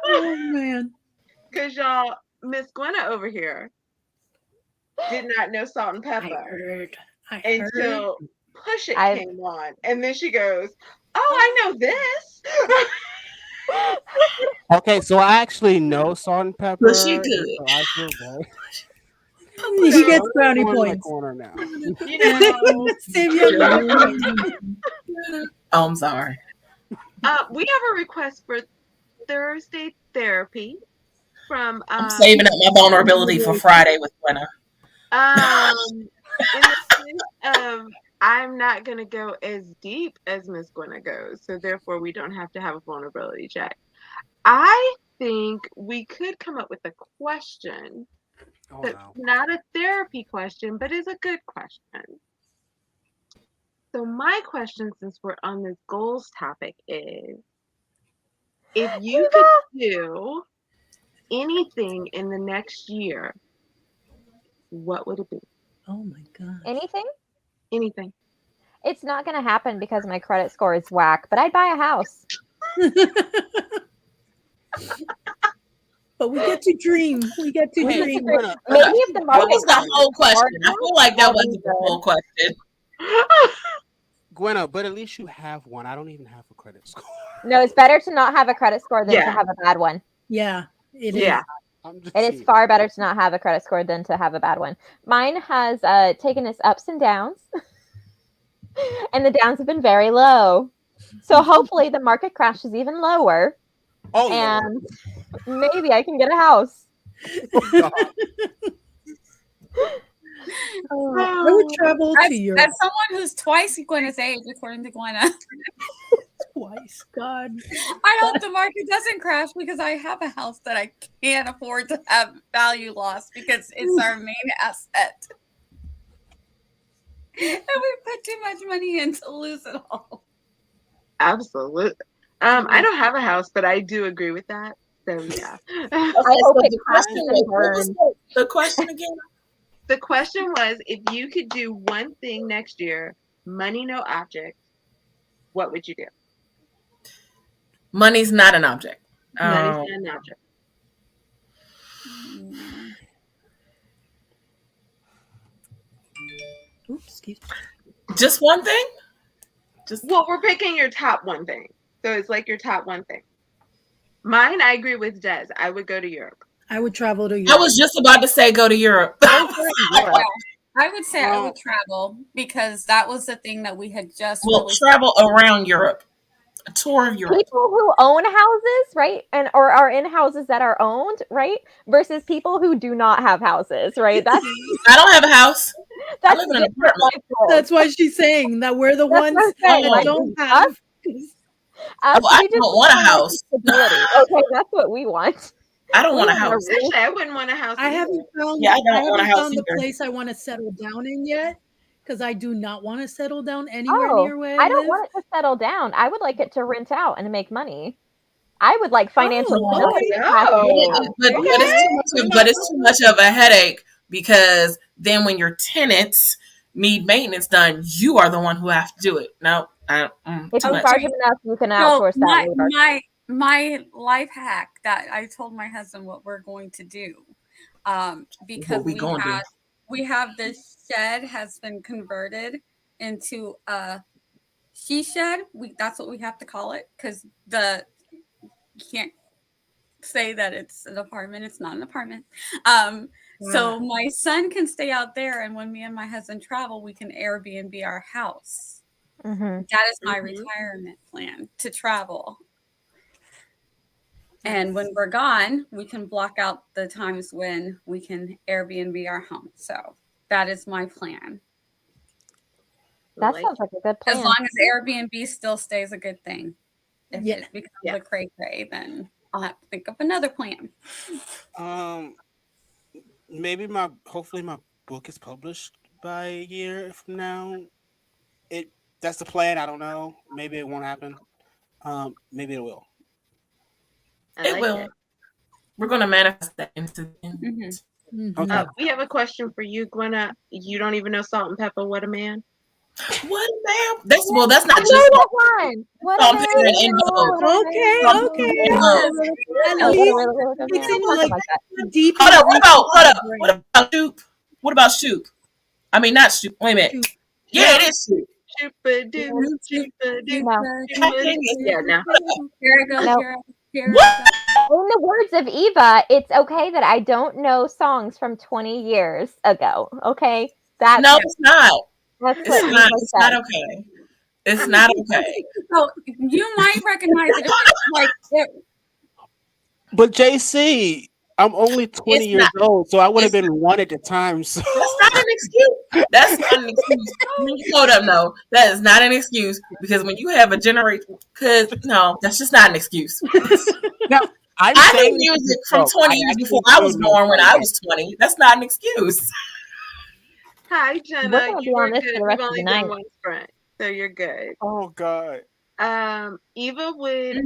Oh man. Because y'all, Miss Gwynna over here did not know salt and pepper until Push It came on. And then she goes, "Oh, I know this." Okay, so I actually know salt and pepper. Well, she did. So I feel bad. He gets brownie points. Corner now. You know, Oh, I'm sorry. we have a request for Thursday therapy from. I'm saving up my vulnerability for Friday with Gwynna. In the sense of, I'm not going to go as deep as Miss Gwynna goes, so therefore we don't have to have a vulnerability check. I think we could come up with a question that's not a therapy question, but is a good question. So my question, since we're on this goals topic, is if you could do anything in the next year, what would it be? Oh my god. Anything? Anything. It's not going to happen because my credit score is whack, but I'd buy a house. But we get to dream. We get to Wait, dream. Maybe if the What market was the whole question? I feel like that I'll wasn't be the whole question. Gwynna, but at least you have one. I don't even have a credit score. No, it's better to not have a credit score than to Yeah. have a bad one. Yeah, it is. Yeah. I'm just It is saying. far better to not have a credit score than to have a bad one. Mine has taken its ups and downs, and the downs have been very low. So hopefully the market crashes even lower, Oh, Lord. and maybe I can get a house. Oh, God. I would travel to Europe As someone who's twice Gwynna's age, according to Gwynna, twice. God. I hope the market doesn't crash because I have a house that I can't afford to have value loss because it's our main asset. And we put too much money in to lose it all. Absolutely. I don't have a house, but I do agree with that. So yeah. I hope it crashes and What was burns. the question again? The question was, if you could do one thing next year, money no object, what would you do? Money's not an object. Money's not an object. Oops, excuse me. Just one thing? Well, we're picking your top one thing. So it's like your top one thing. Mine, I agree with Des. I would go to Europe. I would travel to I Europe. was just about to say go to Europe. I would say I would travel because that was the thing that we had just Well, travel around Europe. A tour of Europe. People who own houses, right, and or are in houses that are owned, right, versus people who do not have houses, right? That's I don't have a house. I that's live in an different apartment. life goals. That's why she's saying that we're the That's ones what I'm saying, that like, don't us- have. us, Well, I we just don't want a house. stability. Okay, that's what we want. I don't want a We want house. Actually, I wouldn't want a house. I either. haven't found. Yeah, I don't I want a haven't house found the either. place I want to settle down in yet, because I do not want to settle down anywhere Oh, near where I I don't live. want it to settle down. I would like it to rent out and make money. I would like financial Oh, stability. okay. to have a big Oh. house. But it's too much of a headache because then when your tenants need maintenance done, you are the one who has to do it. No, If too you much. charge them enough, you can So outsource that labor. my life hack that I told my husband what we're going to do, because What we gonna do? we have this shed has been converted into a she shed. That's what we have to call it because you can't say that it's an apartment. It's not an apartment. So my son can stay out there, and when me and my husband travel, we can Airbnb our house. Mm-hmm. That is my retirement plan, to travel. And when we're gone, we can block out the times when we can Airbnb our home. So that is my plan. That Like, sounds like a good plan. As long as Airbnb still stays a good thing. If Yeah. it becomes Yeah. a cray-cray, then I'll have to think of another plan. Maybe hopefully my book is published by a year from now. That's the plan. I don't know. Maybe it won't happen. Maybe it will. I It like will. it. We're gonna manifest that into. Mhm. Okay. We have a question for you, Gwynna. You don't even know Salt and Pepper. What a man. What, ma'am? That's not I just. know that one. What Salt a and pepper man. and Vogue. Okay, Salt and okay. pepper and Vogue. At Oh, least really, really good it's man. in Something like like that. deep. Hold in up. the What about Shoop? What about Shoop? I mean, not Shoop. Wait a minute. Shoop. Yeah, it is Shoop. Chupa-doo, chupa-doo, No. chupa-doo. Yeah, no. Here I go. No. Here What? I go. In the words of Eva, it's okay that I don't know songs from 20 years ago. Okay? That's No, it's not. what It's Eva not. It's said. not okay. It's not okay. So you might recognize it if it's like But JC, I'm only 20 It's years not. old, so I would have It's been one at the time. So That's not an excuse. That's not an excuse. Hold up, no. That is not an excuse because when you have a generation, no, that's just not an excuse. now, I knew music from 20 years before I was born when I was 20. That's not an excuse. Hi, We're Jenna. gonna be You were on this good. for the We've rest of only the done night. one sprint. so you're good. Oh God. Eva would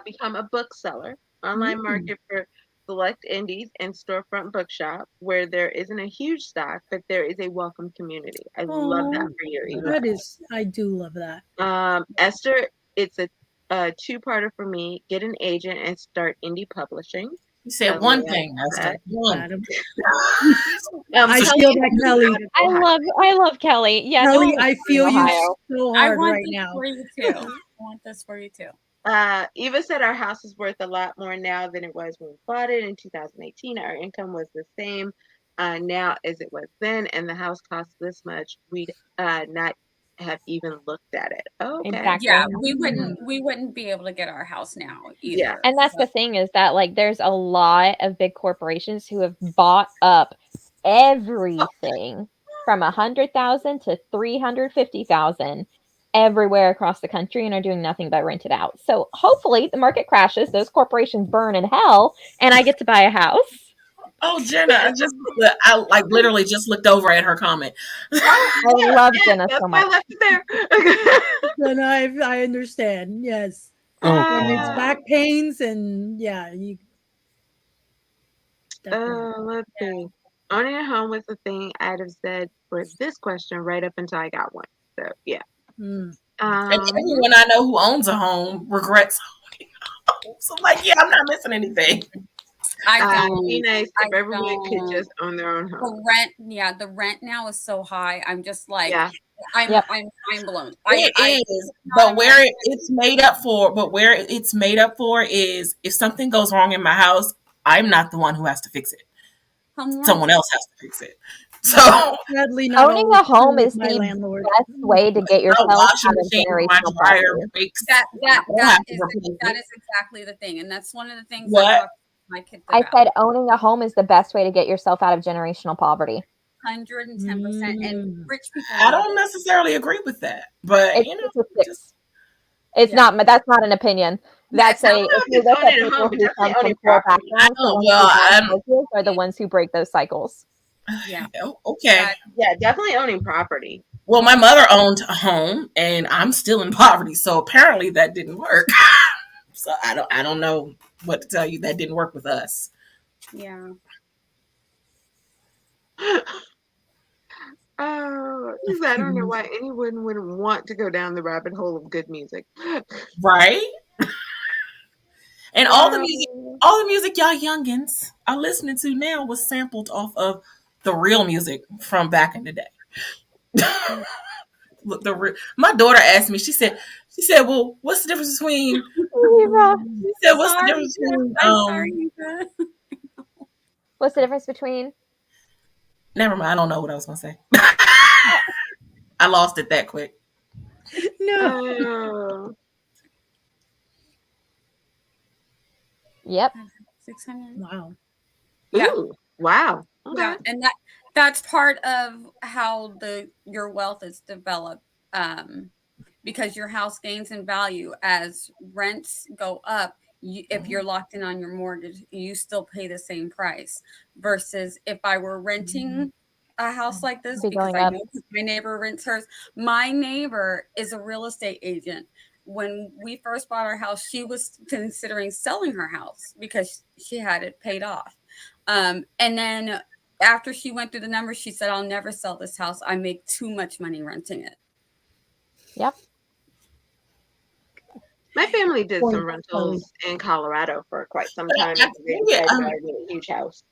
become a bookseller, online market for select indies and storefront bookshop where there isn't a huge stock, but there is a welcome community. I love that for you, Eva. That is, I do love that. Esther, it's a two-parter for me. Get an agent and start indie publishing. You said one thing, Esther. One. Adam. I I feel that, Kelly. I love Kelly. Yeah, no Kelly, one I wants feel you Ohio. so I hard want right this now. for you too. I want this for you too. Eva said our house is worth a lot more now than it was when we bought it in 2018. Our income was the same now as it was then, and the house costs this much. We'd not have even looked at it. Okay. Exactly. Yeah, we wouldn't be able to get our house now either. Yeah. And that's the thing is that like there's a lot of big corporations who have bought up everything from 100,000 to 350,000 everywhere across the country and are doing nothing but rent it out. So hopefully the market crashes, those corporations burn in hell, and I get to buy a house. Oh, Jenna, I like literally just looked over at her comment. I love Gwynna That's so why I much. left it there. And I understand. Yes. Oh, When it's God. back pains and yeah, you. Definitely. Let's see. Owning a home was the thing I'd have said for this question right up until I got one. So yeah. Mm. And everyone I know who owns a home regrets owning a home. So I'm like, yeah, I'm not missing anything. I don't. Be nice I if everyone could don't. just own their own home. The rent now is so high. I'm just like, Yeah. I'm mind blown. It is, but where it's made up for, is if something goes wrong in my house, I'm not the one who has to fix it. Someone else has to fix it. So Sadly, not Owning always a home true is with my the landlord. best way to get yourself out washing of machine, my generational dryer poverty. breaks. that have to is replace it. exactly the thing, and that's one of the things What? I talk to my kids I about. said owning a home is the best way to get yourself out of generational poverty. 110%, and rich people. I don't necessarily agree with that, but It's you know, statistics. It's not. That's not an opinion. That's Yeah, a. If you look at owning a people home, but who come definitely from owning poor property. backgrounds, the ones well, who I'm- have cycles are the ones who break those cycles. Yeah. Okay. Yeah, definitely owning property. Well, my mother owned a home, and I'm still in poverty, so apparently that didn't work. So I don't know what to tell you. That didn't work with us. Yeah. Oh, I don't know why anyone would want to go down the rabbit hole of good music. Right? And all the music y'all youngins are listening to now was sampled off of the real music from back in the day. Look, my daughter asked me. She said, "Well, what's the difference between?" She said, "What's the difference between?" What's the difference between? Never mind. I don't know what I was gonna say. I lost it that quick. No. Yep. 600. Wow. Yeah. Ooh, wow. Okay. Yeah, and that's part of how your wealth is developed, because your house gains in value as rents go up. If you're locked in on your mortgage, you still pay the same price. Versus if I were renting a house like this, because I know my neighbor rents hers. My neighbor is a real estate agent. When we first bought our house, she was considering selling her house because she had it paid off. And then after she went through the numbers, she said, I'll never sell this house. I make too much money renting it. Yep. My family did some rentals in Colorado for quite some time. They decided to buy a huge house.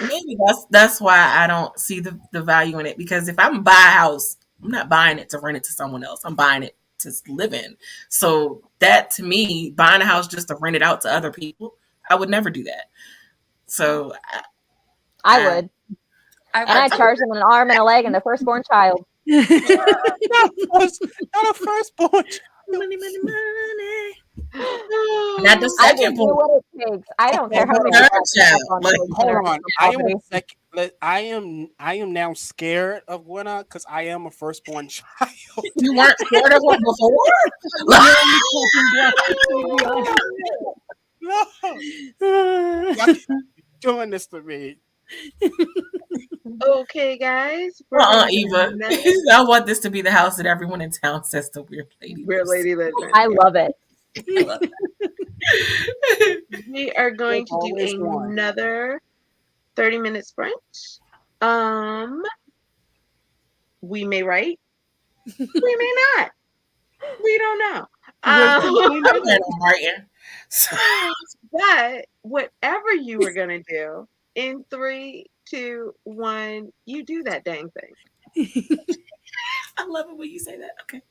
Maybe that's why I don't see the value in it, because if I'm buy a house, I'm not buying it to rent it to someone else. I'm buying it to live in. So that, to me, buying a house just to rent it out to other people, I would never do that. So I would. And I charge them an arm and a leg and the firstborn child. Not a firstborn. Money, money, money. Not the I second will do one. what it takes. I don't care how many Third people child. Like, Hold on. I poverty. am now scared of Gwynna because I am a firstborn child. You weren't scared of one before? No. Y'all keep doing this to me. Okay, guys, we're gonna get Eva. another I want this to be the house that everyone in town says the weird lady Weird lives. lady lives in. I love it. I love that. We are going There's to do always one. another 30-minute sprint. We may write, we may not. We don't know. We're I'm thinking planning on writing. So, But whatever you were gonna do, in 3, 2, 1, you do that dang thing. I love it when you say that. Okay.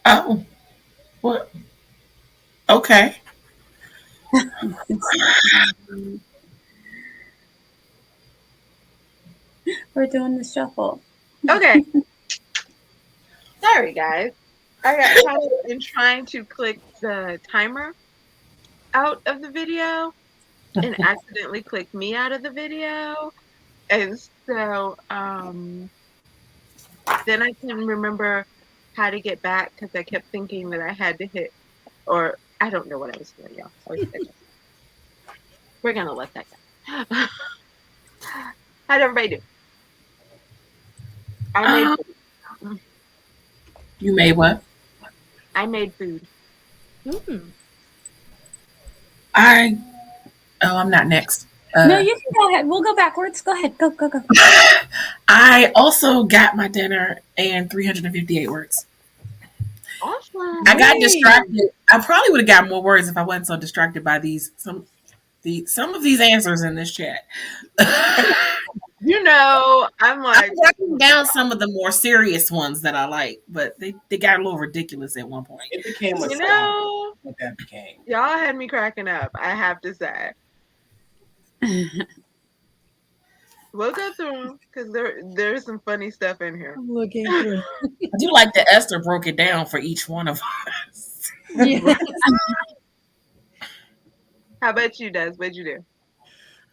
Oh, well, okay. We're doing the shuffle. Okay. Sorry, guys. I got caught up in trying to click the timer out of the video and accidentally clicked me out of the video. And so then I couldn't remember how to get back because I kept thinking that I had to hit, or I don't know what I was doing, y'all. We're going to let that go. How'd everybody do? I made food. You made what? I made food. I'm not next. No, you can go ahead. We'll go backwards. Go ahead. Go. I also got my dinner and 358 words. Awesome. I got distracted. I probably would have got more words if I wasn't so distracted by some of these answers in this chat. You know, I'm like, I'm writing down some of the more serious ones that I like, but they got a little ridiculous at one point. It became a you song. know, What that became. y'all had me cracking up, I have to say. We'll go through them because there's some funny stuff in here. I'm looking through. I do like that Esther broke it down for each one of us. Yes. How about you, Des? What'd you do?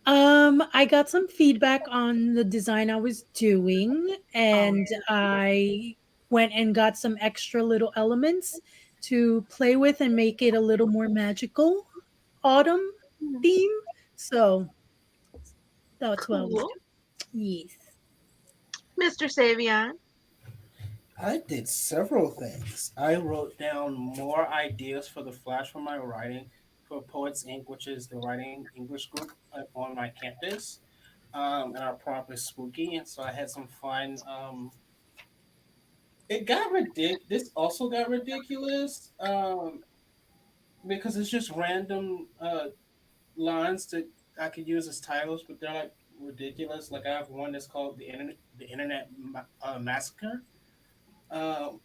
I got some feedback on the design I was doing, and I went and got some extra little elements to play with and make it a little more magical autumn theme. So that's what I was Cool. doing. Yes. Mr. Savion. I did several things. I wrote down more ideas for the flash for my writing for Poets Inc., which is the writing English group on my campus. And our prompt is spooky, and so I had some fun. It got ridiculous. This also got ridiculous because it's just random lines that I could use as titles, but they're like ridiculous. Like I have one that's called the Internet Massacre. Um,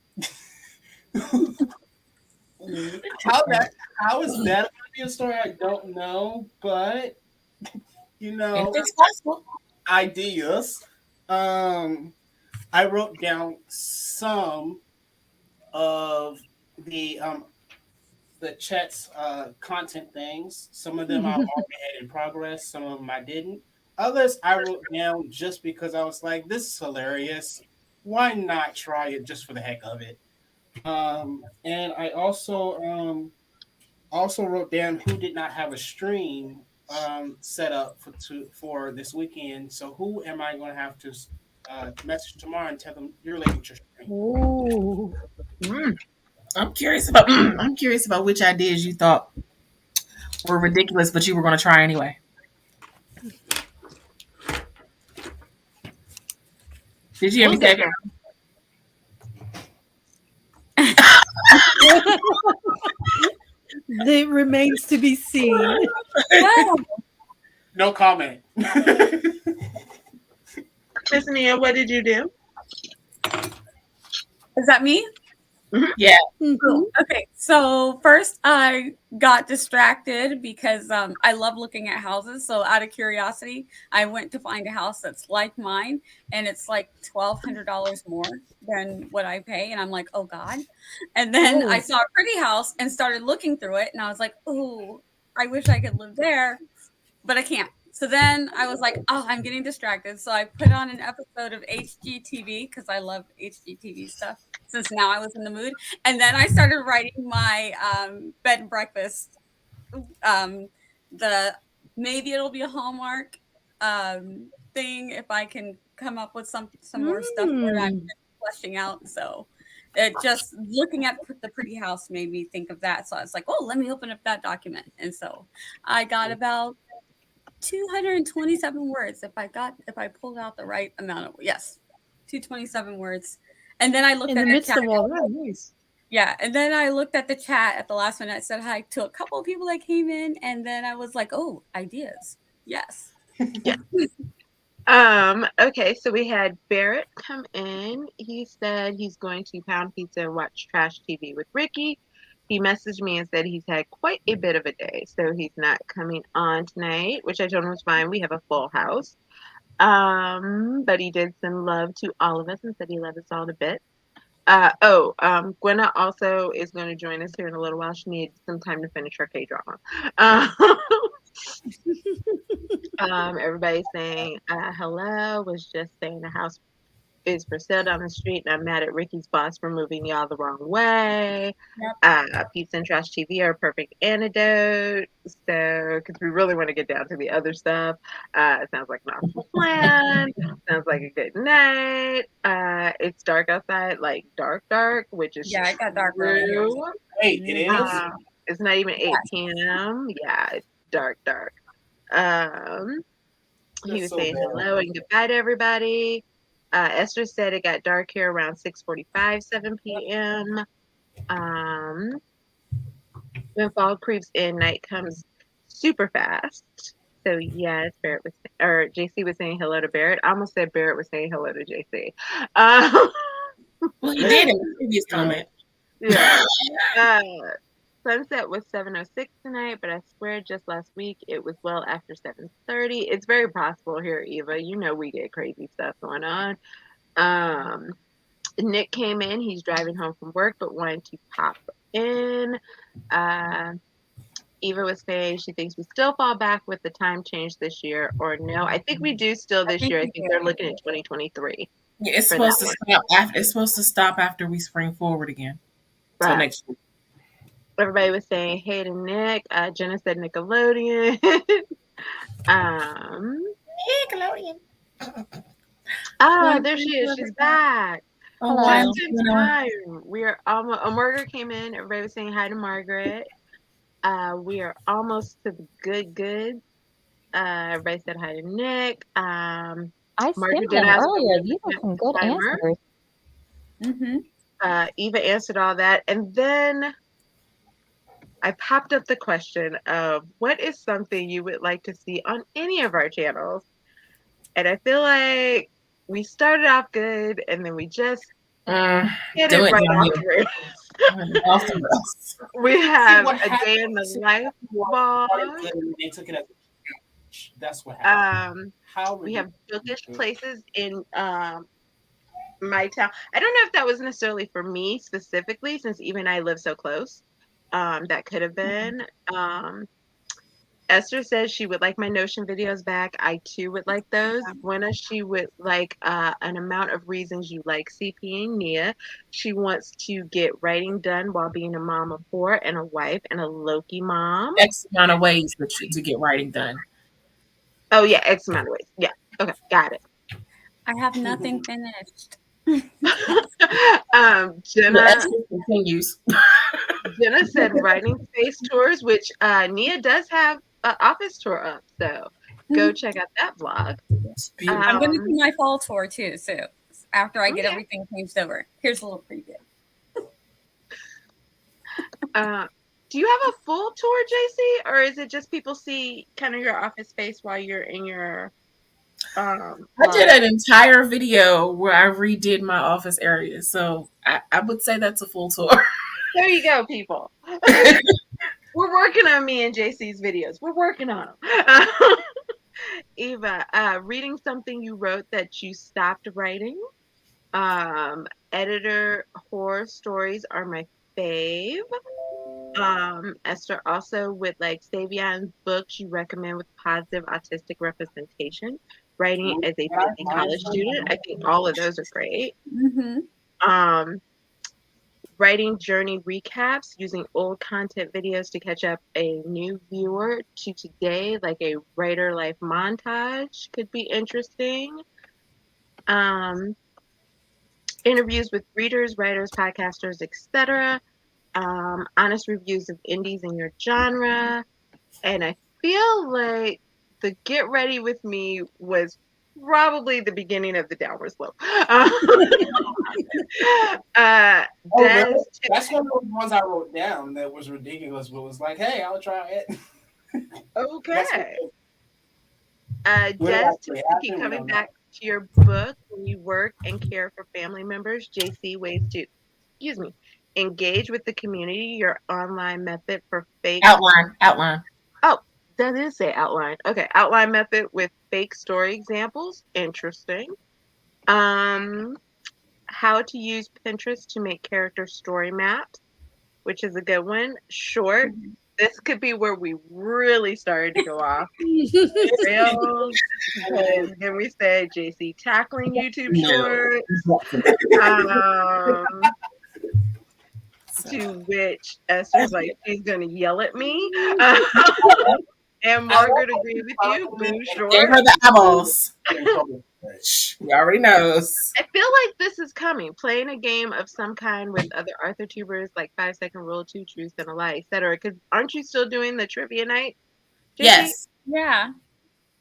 how is that going to be a story? I don't know, but you know, It's possible. ideas. I wrote down some of the chat's content things. Some of them I already had in progress. Some of them I didn't. Others I wrote down just because I was like, "This is hilarious. Why not try it just for the heck of it?" And I also wrote down who did not have a stream set up for this weekend. So who am I going to have to message tomorrow and tell them you're late with your stream? Oh. I'm curious about which ideas you thought were ridiculous, but you were going to try anyway. Did you hear me say that? It remains to be seen. Wow. No comment. Miss Nia, what did you do? Is that me? Yeah. Mhm. Okay, so first I got distracted because I love looking at houses. So out of curiosity, I went to find a house that's like mine, and it's like $1,200 more than what I pay, and I'm like, oh God. And then I Oh. saw a pretty house and started looking through it, and I was like, oh, I wish I could live there, but I can't. So then I was like, oh, I'm getting distracted. So I put on an episode of HGTV because I love HGTV stuff since now I was in the mood. And then I started writing my bed and breakfast. The maybe it'll be a Hallmark thing if I can come up with some more stuff that I'm fleshing out. So it just looking at the pretty house made me think of that. So I was like, oh, let me open up that document. And so I got about 227 words if I pulled out the right amount of 227 words. And then I looked In at the the midst chat. of all that, nice. Yeah, and then I looked at the chat at the last one. I said hi to a couple of people that came in, and then I was like, "Oh, ideas, yes." Yeah. Okay, so we had Barrett come in. He said he's going to pound pizza and watch trash TV with Ricky. He messaged me and said he's had quite a bit of a day, so he's not coming on tonight, which I told him was fine. We have a full house. But he did send love to all of us and said he loves us all a bit. Gwynna also is going to join us here in a little while. She needs some time to finish her K drama. Everybody's saying hello. Was just saying the house is for sale down the street, and I'm mad at Ricky's boss for moving y'all the wrong way. Pizza and trash TV are a perfect antidote. So, because we really want to get down to the other stuff. It sounds like an awesome plan. Sounds like a good night. It's dark outside, like dark, which is Yeah, it got dark early here. true. Hey, it is. It's not even 8 p.m. Yeah, it's dark. He was so saying bad. hello and goodbye to everybody. Esther said it got dark here around 6:45, 7 p.m. When fall creeps in, night comes super fast. So yes, JC was saying hello to Barrett. I almost said Barrett was saying hello to JC. Well, he did in the previous comment. Yeah. Sunset was 7:06 tonight, but I swear just last week it was well after 7:30. It's very possible here, Eva. You know we get crazy stuff going on. Nick came in. He's driving home from work, but wanted to pop in. Eva was saying she thinks we still fall back with the time change this year, or no. I think we do still this year. I think they're looking at 2023. Yeah, it's supposed to stop after. It's supposed to stop after we spring forward again. So Right. next year. Everybody was saying hey to Nick. Jenna said Nickelodeon. Nickelodeon. There she is. She's back. Oh, Hello. Just in time. We are almost. Margaret came in. Everybody was saying hi to Margaret. We are almost to the good. Everybody said hi to Nick. I Margaret skimmed did them ask earlier. for These are some good timer. answers. Eva answered all that, and then I popped up the question of what is something you would like to see on any of our channels, and I feel like we started off good, and then we just hit it right off the rails. We have a day in the life vlog. They took it as that's what happened. We have bookish places in my town. I don't know if that was necessarily for me specifically, since Eva and I live so close. That could have been. Esther says she would like my Notion videos back. I too would like those. Gwynna, she would like an amount of reasons you like CPing Nia. She wants to get writing done while being a mom of 4 and a wife and a Loki mom. X amount of ways to get writing done. Oh yeah, X amount of ways. Yeah. Okay, got it. I have nothing finished. Jenna continues. Jenna said writing space tours, which Nia does have an office tour up, so go check out that vlog. I'm going to do my fall tour too, so after I get everything changed over. Here's a little preview. Do you have a full tour, JC, or is it just people see kind of your office space while you're in your I did an entire video where I redid my office area, so I would say that's a full tour. There you go, people. We're working on me and JC's videos. We're working on them. Eva, reading something you wrote that you stopped writing. Editor horror stories are my fave. Esther also would like Savion's books you recommend with positive autistic representation. Writing as a busy college student. I think all of those are great. Writing journey recaps using old content videos to catch up a new viewer to today, like a writer life montage could be interesting. Interviews with readers, writers, podcasters, etc. Honest reviews of indies in your genre. And I feel like the Get Ready With Me was probably the beginning of the downward slope. Oh, Des, really? That's one of the ones I wrote down that was ridiculous, but was like, hey, I'll try it. That's okay. what Des, actually to keep happened. We coming don't know. back to your book, when you work and care for family members, JC, ways to, excuse me, engage with the community, your online method for fake. Outline. Oh, that is say outline. Okay, outline method with fake story examples. Interesting. Um, how to use Pinterest to make character story maps, which is a good one. Short. This could be where we really started to go off rails. Because then we said JC tackling YouTube shorts. Um, to which Esther's like, she's gonna yell at me. And Margaret agreed with you. Boo Gave short. her the eyeballs. She already knows. I feel like this is coming. Playing a game of some kind with other Arthur tubers, like 5-second rule, 2 truths and a lie, etc. Because aren't you still doing the trivia night? JC? Yes. Yeah.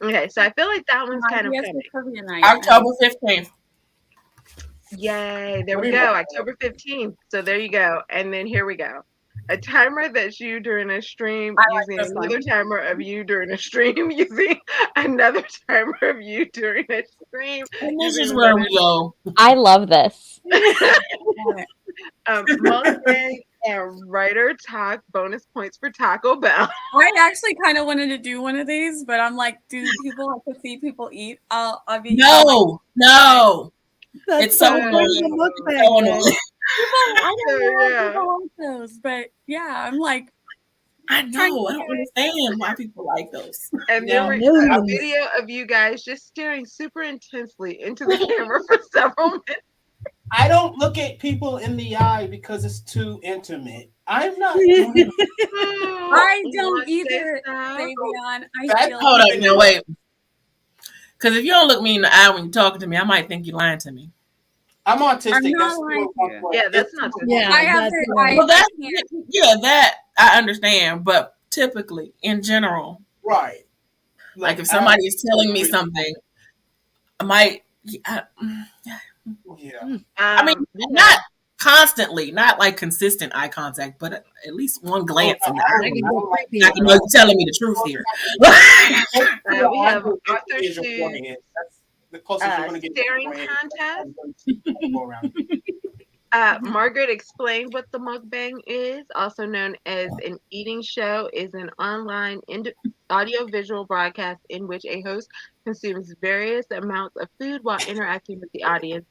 Okay, so I feel like that one's kind of Yes, coming. trivia night. October 15th. Yay, there we go. October 15th. So there you go. And then here we go. A timer that's you during a stream using this another one. timer of you during a stream using another timer of you during a stream. And this using is where another- we go. I love this. Mukbang and writer talk bonus points for Taco Bell. I actually kind of wanted to do one of these, but I'm like, do people have to see people eat? I'll be No. That's It's so so annoying. mukbang. So annoying. I don't know Yeah. people like those, but yeah, I'm like, I know. I don't understand why people like those. And Yeah. there was a Millions. video of you guys just staring super intensely into the camera for several minutes. I don't look at people in the eye because it's too intimate. I'm not doing I don't Want to either, say so? Fabian. I That- feel Hold like up, no, wait. Because if you don't look me in the eye when you're talking to me, I might think you're lying to me. I'm autistic. I'm not That's lying what- to you. Yeah, that's not Yeah, I have that's to. right. Well, I that, can't. yeah, that I understand. But typically, in general, right. like if somebody is telling me something, I might. Yeah. I mean, not constantly, not like consistent eye contact, but at least one glance in the eye. I can go creepy. I can know you're telling me the truth here. We have Author Arthur Shoe's That's the closest you're going to get. staring to contest. Go around. Margaret explained what the mukbang is, also known as an eating show, is an online audio-visual broadcast in which a host consumes various amounts of food while interacting with the audience.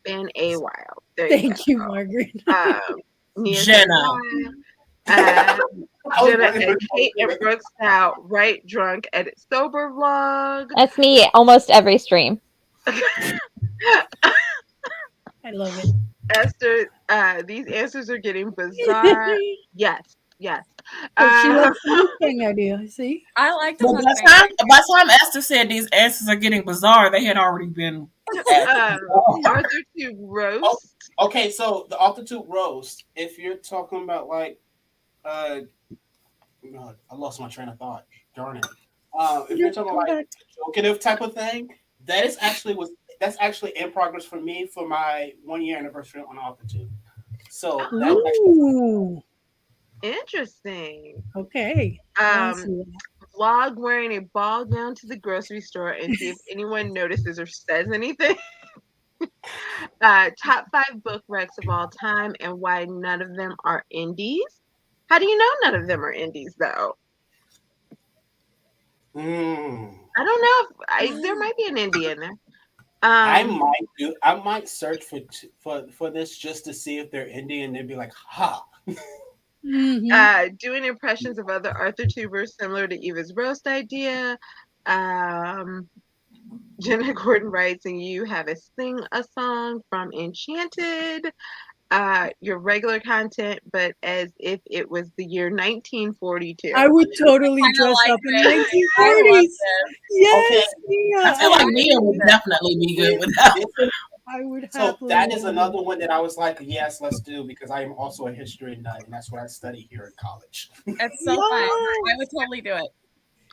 Been a while. There Thank you, go. Margaret. Nia Jenna. Jenna and Kate and Brooks now right drunk edit sober vlog. That's me almost every stream. I love it. Esther, these answers are getting bizarre. Yes. But she loves the mukbang idea. See? I like the Well, by mukbang. the time Esther said these answers are getting bizarre, they had already been. Arthur to roast. Okay, so the altitude roast. If you're talking about like, God, I lost my train of thought. Darn it. If you're talking about like jokative type of thing, that's actually in progress for me for my 1 year anniversary on altitude. So that's actually Ooh. Interesting. Okay. Vlog wearing a ball gown to the grocery store and see if anyone notices or says anything. Top 5 book wrecks of all time and why none of them are indies. How do you know none of them are indies though? I don't know if there might be an indie in there. I might search for this just to see if they're indie and they'd be like, ha. Doing impressions of other Arthur tubers similar to Eva's roast idea. Jenna Gordon writes, and you have a sing a song from Enchanted. Your regular content, but as if it was the year 1942. I would totally dress like up in the this. 1940s. Yes, Mia. I feel like Mia would definitely be good with that. I would So happily that is do another one that I was like, yes, let's do, because I am also a history nut, and that's what I study here in college. It's so fun. I would totally do it.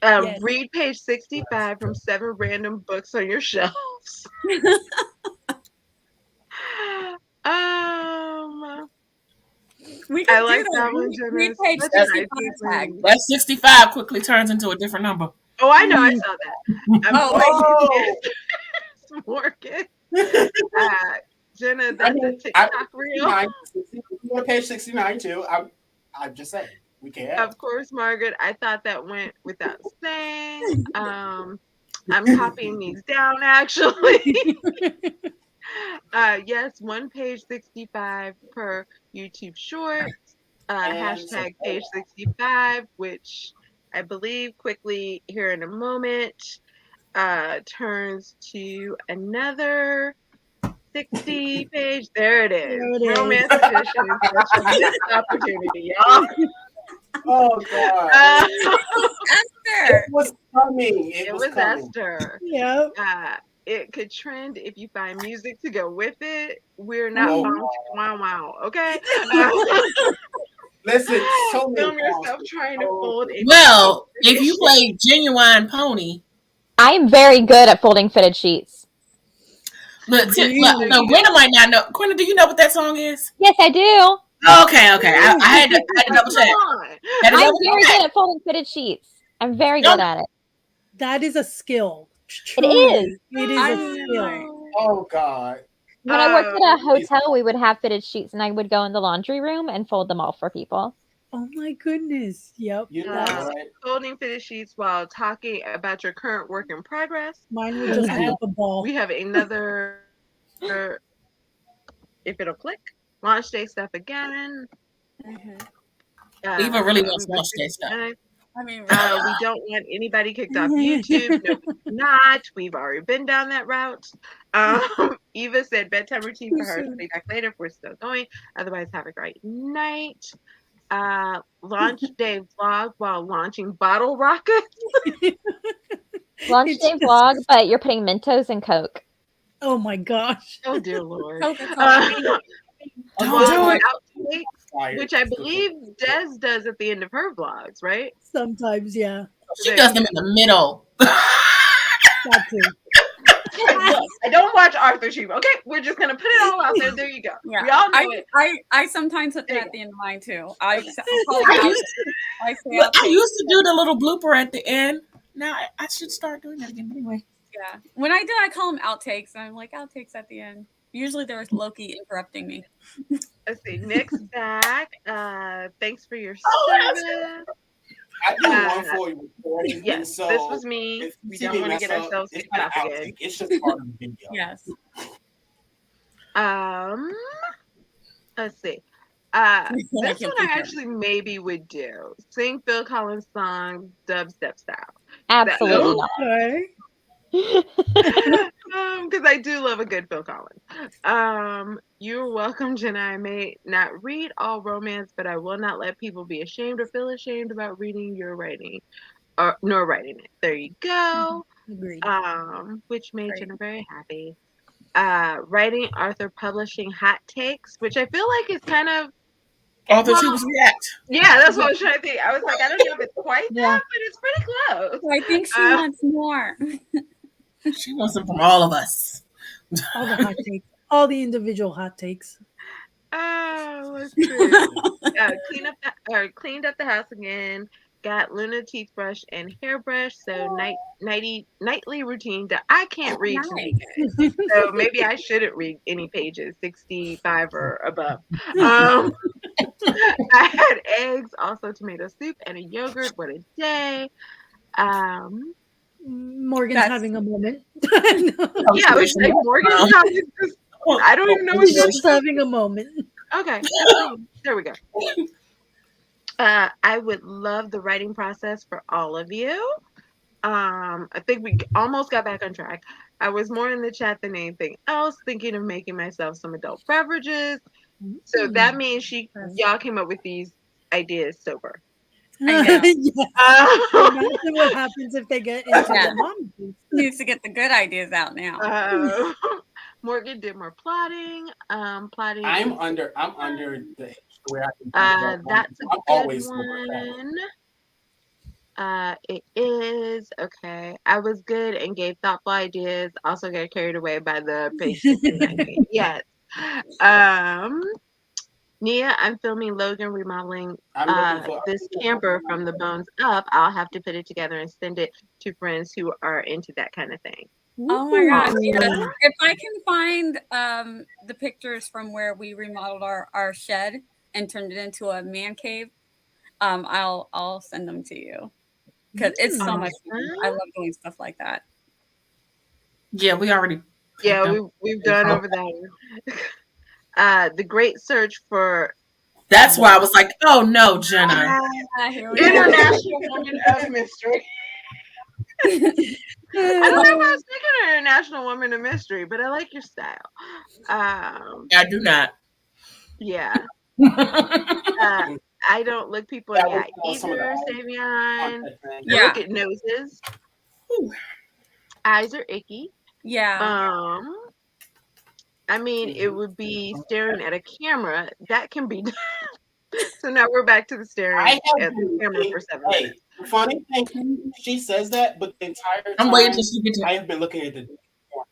Yes. Read page 65 from 7 random books on your shelves. We I can like do that that. one, Read Jonas. page Such 65 an idea, tag. Gwen. That 65 quickly turns into a different number. Oh, I know. I saw that. I'm Oh, Morgan. Jenna, I that's a mean, TikTok reel. 69, we go to page 69 too. I'm just saying we can't. Of course, Margaret. I thought that went without saying. I'm copying these down actually. Yes, 1 page 65 per YouTube short. And Hashtag page 65, which I believe quickly here in a moment turns to another 60 page. There it is. There it is. Romance edition is such a missed opportunity, y'all. oh god, Esther. it was coming. It, It was was coming. Esther. Yep. It could trend if you find music to go with it. We're not Oh, bound to wow, okay? Listen, so many Film yourself songs. trying to fold a Well, if you play Genuine Pony, I'm very good at folding fitted sheets. look, Really? no, Gwynna might not know. Gwynna, do you know what that song is? Yes, I do. Okay. I had to double check. Come on. Had to I'm double very check. good at folding fitted sheets. I'm very No. good at it. That is a skill. It is. It is I a know. skill. Oh god. When I worked at a please. hotel, we would have fitted sheets, and I would go in the laundry room and fold them all for people. Oh my goodness. Yep. You know That's- what? Folding fitted sheets while talking about your current work in progress. Mine would just be up a ball. We have another, if it'll click, launch day stuff again. Eva really wants launch day stuff. I mean, We don't want anybody kicked off YouTube. No, we're not. We've already been down that route. Eva said bedtime routine for her. Be back later if we're still going. Otherwise, have a great night. Launch day vlog while launching bottle rockets. Launch It's day just- vlog, but you're putting Mentos and Coke. Oh my gosh. Oh dear Lord. Coca-Cola. Don't do it. Outtakes, which I believe Des does at the end of her vlogs, right? Sometimes, yeah. She does them in the middle. That too. Look, I don't watch Arthur Sheep. Okay, we're just gonna put it all out there. There you go. Yeah. We all know it. I sometimes put that at the end of mine too. I I used to do the little blooper at the end. Now I should start doing that again anyway. Yeah. When I do, I call them outtakes. I'm like, outtakes at the end. Usually there's Loki interrupting me. Let's see. Nick's back. Thanks for your Oh, service. I do one for you recording. Yes, so this was me. if We you don't see me want to mess get up, ourselves it's kicked not off an again. outtake. It's just part of the video. Yes. Let's see. I This can't one keep I it. actually maybe would do. Sing Phil Collins song dubstep style. Absolutely not. Okay. Because I do love a good Phil Collins. You're welcome, Jenna. I may not read all romance, but I will not let people be ashamed or feel ashamed about reading your writing nor writing it. There you go. Agreed. Which made Great. Jenna very happy. Writing Arthur publishing hot takes, which I feel like is kind of Arthur Sheep's react. yeah, that's what I was trying to think. I was like, I don't know if it's quite Yeah. that, but it's pretty close. I think she wants more. She wants them from all of us. All the hot takes. All the individual hot takes. Let's see. Cleaned up the house again. Got Luna toothbrush and hairbrush. So nightly routine that I can't read today, guys. So maybe I shouldn't read any pages 65 or above. I had eggs, also tomato soup and a yogurt. What a day. Morgan's That's- having a moment. Yeah, I was like, Morgan's having this. I don't even know what She's just having a moment. Okay. There we go. I would love the writing process for all of you. I think we almost got back on track. I was more in the chat than anything else, thinking of making myself some adult beverages. So that means y'all came up with these ideas sober. I know. Yeah. Imagine what happens if they get into Yeah. the mom juice. Needs to get the good ideas out now. Morgan did more plotting. Plotting. I'm under the age where I can. That's a I'm good always over that. one. It is okay. I was good and gave thoughtful ideas. Also got carried away by the patience and acne. Yes. Um, Nia, I'm filming Logan remodeling I'm looking for. this camper from the bones up. I'll have to put it together and send it to friends who are into that kind of thing. Oh my gosh! Yes. Ooh. If I can find the pictures from where we remodeled our shed and turned it into a man cave, I'll send them to you because it's so much fun. I love doing stuff like that. Yeah, we already. Yeah, we've gone over that. The Great Search for That's why I was like, oh no, Jenna. Here we go. International Woman of Mystery. I don't know why I was thinking of International Woman of Mystery, but I like your style. I do not. Yeah. I don't look people in the eye either, Savion. Yeah. I look at noses. Eyes are icky. Yeah. I mean, it would be staring at a camera. That can be done. So now we're back to the staring at the camera for 7 minutes. The funny thing, she says that, but the entire time I'm waiting till she gets to. I have been looking at the corner.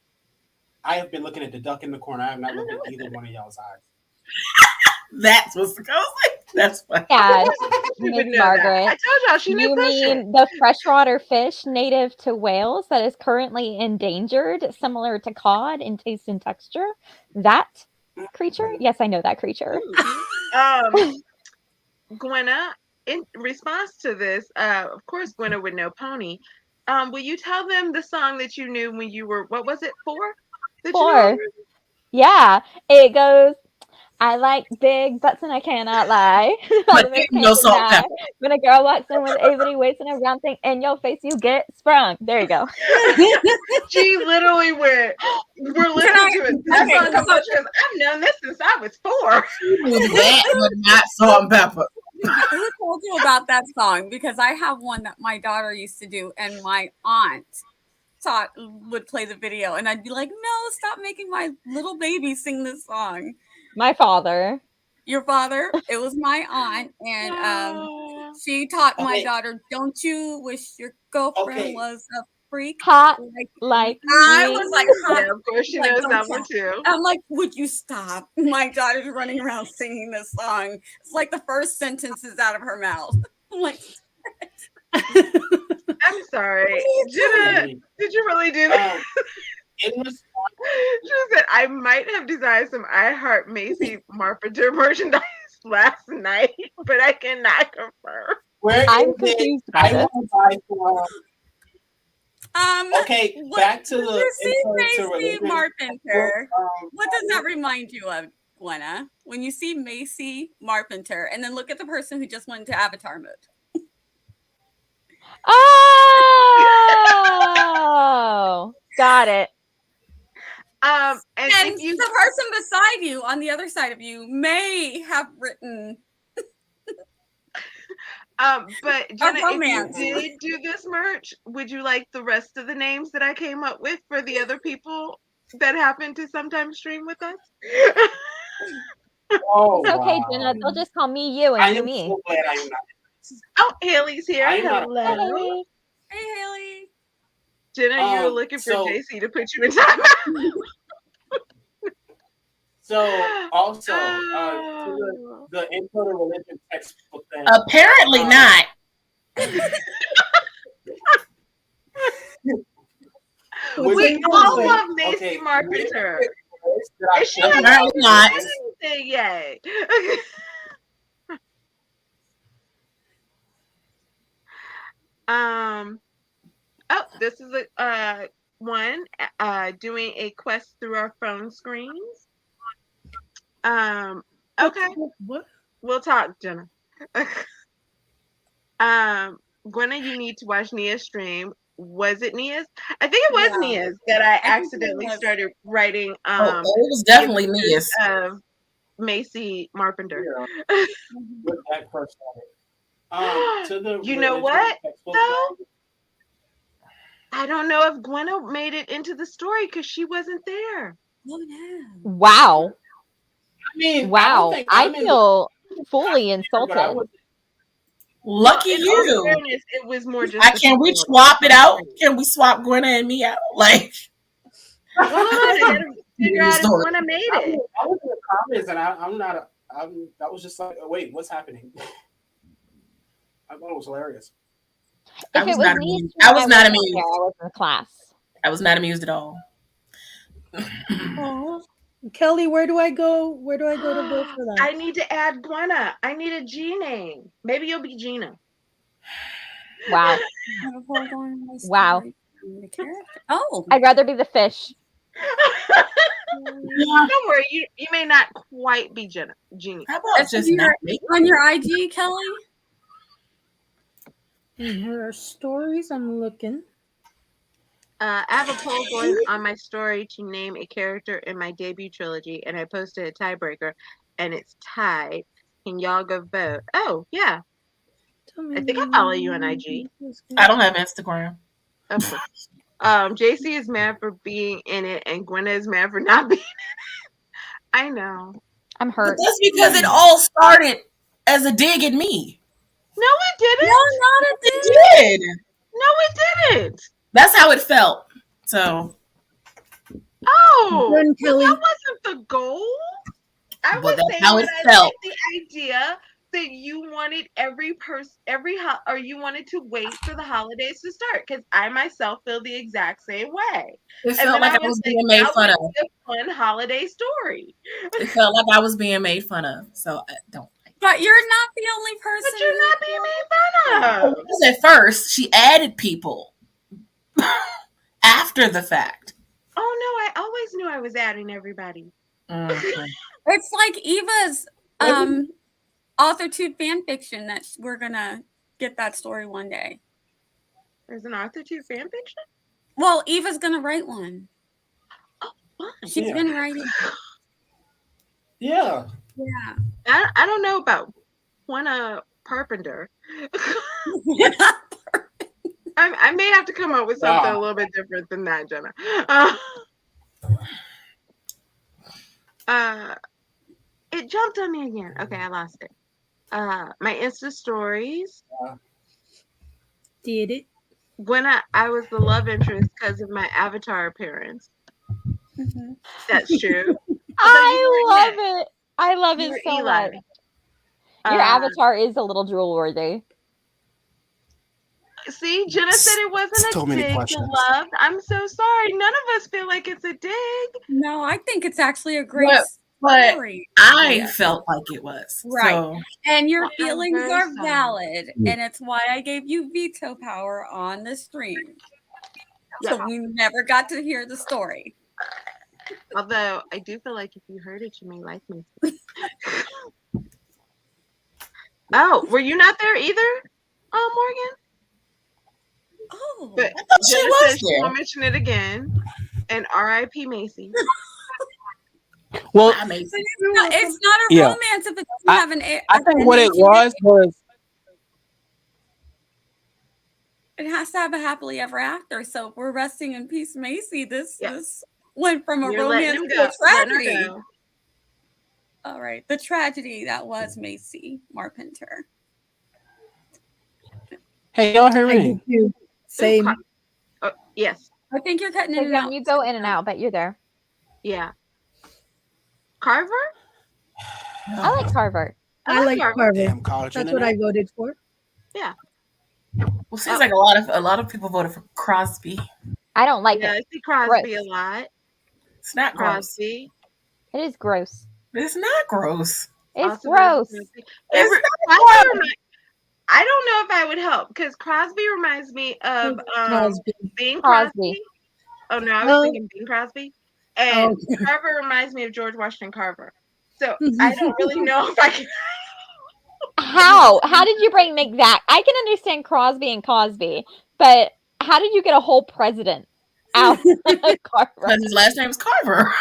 I have been looking at the duck in the corner. I have not looked at either one of y'all's eyes. That's what's the goes. That's funny. Yeah, She would Miss know that. Margaret. I told y'all she knew You mean the freshwater fish native to Wales that is currently endangered, similar to cod in taste and texture? That creature? Yes, I know that creature. Gwynna, in response to this, of course, Gwynna would know Pony. Will you tell them the song that you knew when you were, what was it, 4? Four. Yeah, it goes, I like big butts and I cannot lie. But no salt and pepper. When a girl walks in with a bitty waist and a round thing in your face, you get sprung. There you go. She literally went, we're listening to it. That song comes on, she goes, I've known this since I was 4. That, but not salt and pepper. Who told you about that song? Because I have one that my daughter used to do, and my aunt would play the video, and I'd be like, "No, stop making my little baby sing this song." My father. Your father? It was my aunt, and she taught my daughter, "Don't you wish your girlfriend was a freak?" Hot like I me. was like, Yeah, of course she knows that one too. I'm like, would you stop? My daughter's running around singing this song. It's like the first sentence is out of her mouth. I'm like, I'm sorry. Jenna, did you really do that? She said, I might have designed some I Heart Macy Marpeter merchandise last night, but I cannot confirm. I'm confused by this. Okay, back to the Macy Marpenter. What does that remind you of, Gwynna? When you see Macy Marpenter, and then look at the person who just went into Avatar mode. Oh, got it. And the person beside you, on the other side of you, may have written. But Jenna, if you did do this merch, would you like the rest of the names that I came up with for the other people that happen to sometimes stream with us? Oh, it's okay, Jenna. They'll just call me you and you me. So glad I am not. Oh, Haley's here. Hello. Hey, Haley. Jenna, you're looking for JC to put you in time. So also, the intro to religion textbook thing. Apparently not. We all love Macy Marpenter. Apparently not. Yay. Oh, this is a one doing a quest through our phone screens. Okay. What? We'll talk, Jenna. Gwynna, you need to watch Nia's stream. Was it Nia's? I think it was Nia's that I accidentally started writing. It was definitely Nia's. Macy Marpenter. With that first to the you know what? Though? I don't know if Gwynna made it into the story because she wasn't there. Oh, no. Wow. I mean, wow. I feel fully insulted. Lucky in all you. fairness, it was more just. Can we swap it out? Can we swap Gwynna and me out? Like, Hold on, I gotta figure out if Gwynna made it. I was in the comments and I'm not. That was just like, oh, wait, what's happening? I thought it was hilarious. I If was it was not me, amused. I was Stream, not wasn't amused. there. I was in the class. I was not amused at all. Oh, Kelly, where do I go? Where do I go to vote for that? I need to add Gwynna. I need a G name. Maybe you'll be Gina. Wow. Hold on, my Wow. story. The character. Oh, I'd rather be the fish. Don't worry, you may not quite be Gina. How about just not me? on your IG, Kelly? In her stories, I'm looking. I have a poll going on my story to name a character in my debut trilogy, and I posted a tiebreaker, and it's tied. Can y'all go vote? Oh, yeah. I think I follow you on IG. I don't have Instagram. Okay. JC is mad for being in it, and Gwynna is mad for not being in it. I know. I'm But hurt. that's because it all started as a dig at me. No, it didn't. No, not a It did. No, it didn't. That's how it felt. So. Oh, Run, Kelly. that wasn't the goal. I Well, was that's saying how it that I felt. like the idea that you wanted or you wanted to wait for the holidays to start, because I myself feel the exact same way. It felt like I was being made fun of. A fun holiday story. It felt like I was being made fun of. So I don't. But you're not the only person. But you're not being made fun of. Because at first, she added people after the fact. Oh no, I always knew I was adding everybody. Mm-hmm. It's like Eva's author to fan fiction that we're gonna get that story one day. There's an author to fan fiction? Well, Eva's gonna write one. Oh, fun. She's been writing. Yeah. Yeah. I don't know about Gwynna Carpenter. I may have to come up with something a little bit different than that, Jenna. It jumped on me again. Okay, I lost it. My Insta stories. Did it? Gwynna, I was the love interest because of my Avatar appearance. Mm-hmm. That's true. I love it. I love You it were so Eli. much. Your avatar is a little drool worthy. See, Jenna said it wasn't So a many dig to questions. love. I'm so sorry. None of us feel like it's a dig. No, I think it's actually a great But story. I felt like it was. Right. So. And your Well, I'm feelings very are sorry. valid. And it's why I gave you veto power on the stream. So we never got to hear the story. Although I do feel like if you heard it, you may like me. Oh, were you not there either, Morgan? Oh, But I thought she Jenna was said she there. won't mention it again. And R.I.P. Macy. Well, it's not a Yeah. romance if it doesn't have an. I think what it was it has to have a happily ever after. So if we're resting in peace, Macy, this went from a You're letting romance him to a go. Letting her tragedy. go. All right, the tragedy that was Macy Carpenter. Hey, y'all hear I me? do too. Same. Yes. I think you're cutting in and out. You go in and out, but you're there. Yeah. Carver? I like Carver. I like Carver. Damn college That's what I internet. voted for. Yeah. Well, seems like a lot of people voted for Crosby. I don't like Yeah, I it. see Crosby Gross. a lot. It's not gross. Crosby. It is gross. It's not gross. It's Also gross. Crosby. It's Crosby I don't know if I would help because Crosby reminds me of Crosby. Bing Crosby. Crosby. Oh no, I was thinking Bing Crosby. And Carver reminds me of George Washington Carver. So I don't really know if I can. How? How did you make that? I can understand Crosby and Cosby, but how did you get a whole president out of Carver? Because his last name is Carver.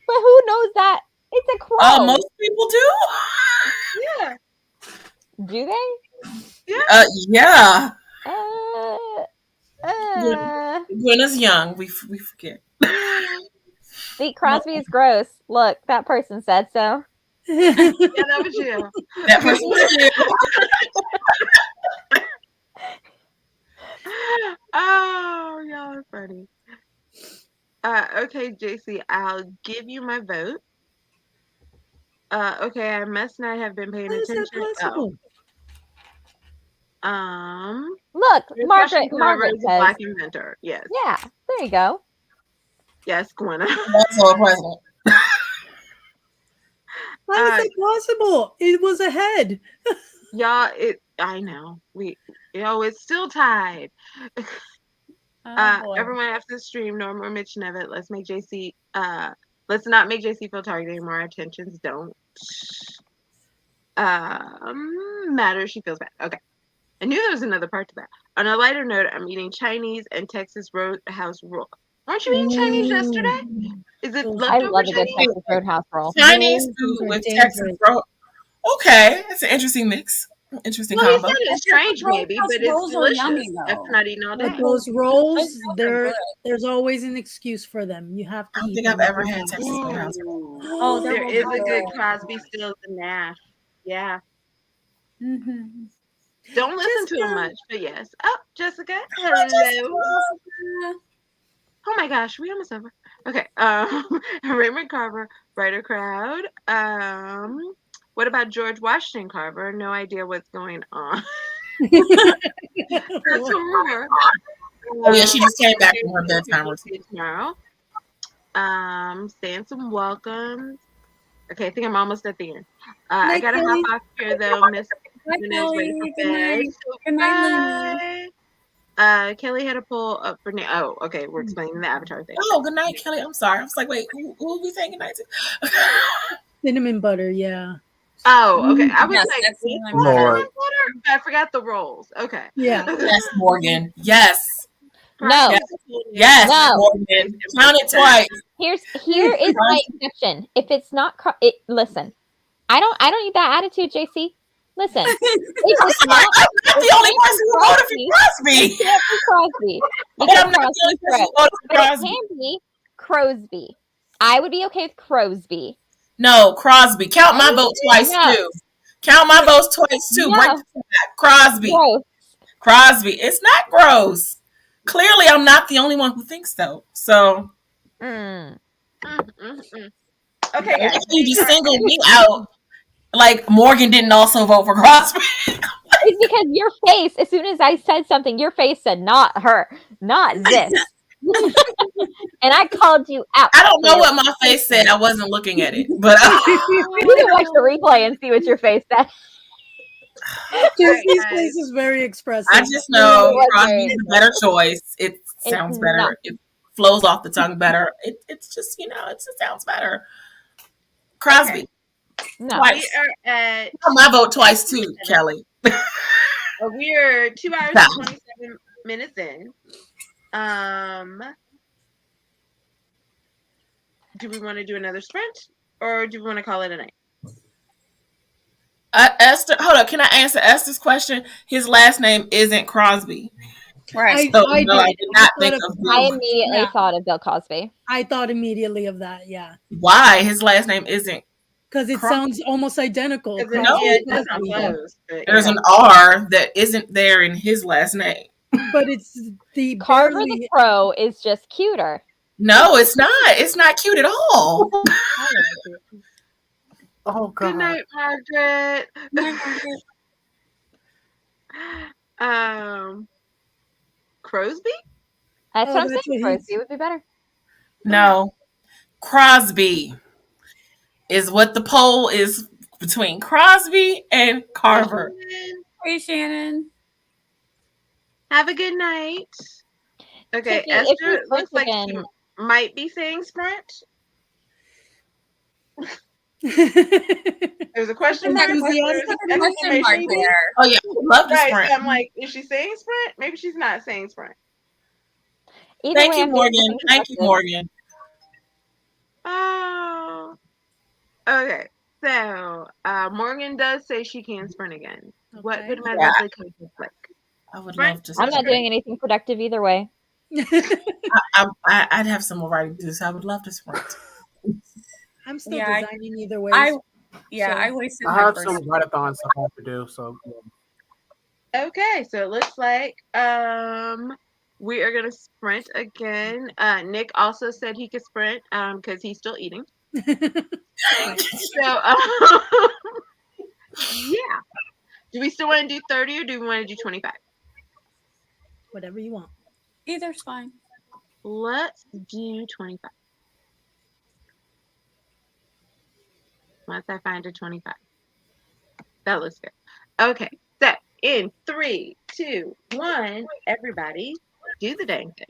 But who knows that? It's a crow. Most people do. Yeah. Do they? Yeah. Yeah. Gwynna's young. We forget. See, Crosby is gross. Look, that person said so. Yeah, that was you. That person was you. Oh, y'all are funny. Okay, JC, I'll give you my vote. Okay, I must not have been paying How is that attention. possible? Look, Your Margaret. question, Carver Margaret is a says, black inventor. Yes. "Yeah, there you go." Yes, Gwynna. That's our president. How is that possible? It was ahead. Y'all, I know. It's still tied. Oh, boy. Everyone after the stream, no more Mitch Nevitt. Let's make JC let's not make JC feel targeted anymore. Our attentions don't matter. She feels bad. Okay. I knew there was another part to that. On a lighter note, I'm eating Chinese and Texas Roadhouse roll. Weren't you eating Chinese yesterday? Is it I leftover love a good Chinese? Texas Roadhouse roll. Chinese Those food are with dangerous. Texas roll. Okay, it's an interesting mix. Interesting Well, he combo. said it's strange, maybe, Roadhouse but it's rolls are delicious. yummy, though. After not eating all day. But those rolls, Those are good. there's always an excuse for them. You have to I don't eat think I've them. ever had Texas Roadhouse. Oh, they're there is a good good. Crosby, Stills, and Nash. Yeah. Mm-hmm. Don't listen to him Jessica. much, but yes. Oh, Jessica. Hello. Oh my gosh, we almost over. Okay. Raymond Carver, writer crowd. What about George Washington Carver? No idea what's going on. That's a rumor. Oh yeah, she just came back from her bedtime routine. Tomorrow. Saying some welcomes. Okay, I think I'm almost at the end. I Night, gotta Kelly. hop off here though, Miss. Bye, Kelly. Good night. So Good night, Luna. Kelly had a poll up for now. Oh, okay, we're explaining the avatar thing. Oh, good night, Kelly. I'm sorry. I was like, wait, who are we saying good night to? Cinnamon butter, yeah. Oh, okay. I was Yes, like, that's what's cinnamon butter. cinnamon butter? I forgot the rolls. Okay. Yeah. Yes, Morgan. Yes. No. Yes, No. Morgan. Count it twice. Here is my exception. If it's not, listen. I don't need that attitude, JC. Listen, if it's not, I'm not the only person who voted for Crosby. it can't be Crosby. But Because I'm not the only Crosby's person who gross. voted for But it Crosby. can be Crosby. I would be okay with Crosby. No, Crosby. Count my vote twice No. too. Count my votes twice too. No. Break the back. Crosby. Gross. Crosby. It's not gross. Clearly, I'm not the only one who thinks so. So, Okay, guys. you just singled me out. Like Morgan didn't also vote for Crosby. It's because your face, as soon as I said something, your face said, not her, not this. And I called you out. I don't know what my face said. I wasn't looking at it. But You can watch the replay and see what your face said. Jesse's face is very expressive. I just know It Crosby's the better choice. It sounds better. not. It flows off the tongue better. It's just, it just sounds better. Crosby. No. Twice. We are at My vote twice too, Kelly. we are 2 hours and 27 minutes in. Do we want to do another sprint or do we want to call it a night? Esther, hold up. Can I answer Esther's question? His last name isn't Crosby. Right. So, I did not think of I him. immediately thought of Bill Cosby. I thought immediately of that, yeah. Why? His last name isn't. Because it sounds almost identical. No, Crosby, that's not Cosby. close. But There's an R that isn't there in his last name. But it's the Carver barely- the Crow is just cuter. No, it's not. It's not cute at all. Oh God. Good night, Margaret. Crosby? That's Oh, what I'm that's saying. what he's- Crosby would be better. No. Crosby is what the poll is between Crosby and Carver. Hey, Shannon. Have a good night. Okay, Tiffany, if you Esther looks sprint like again- she might be saying sprint. There's a question mark. There's There's a an question mark exclamation. there. Oh yeah, I would love to Right, sprint. so I'm like, is she saying sprint? Maybe she's not saying sprint. Either Thank way, you, I'm being Morgan. Thank you, constructive. Morgan. Oh. Okay, so Morgan does say she can sprint again. What Okay. would my Yeah. lovely coach look like? I would Sprint. love to. I'm not sprint. doing anything productive either way. I'd have some more writing to do, so I would love to sprint. I'm still Yeah, designing either way. Yeah, So- I wasted I my have first. some write-a-thon stuff I have to do, so yeah. Okay, so it looks like we are gonna sprint again. Nick also said he could sprint because he's still eating. So yeah. Do we still want to do 30 or do we want to do 25? Whatever you want. Either's fine. Let's do 25. Once I find a 25. That looks good. Okay, so in 3, 2, 1, everybody do the dang thing.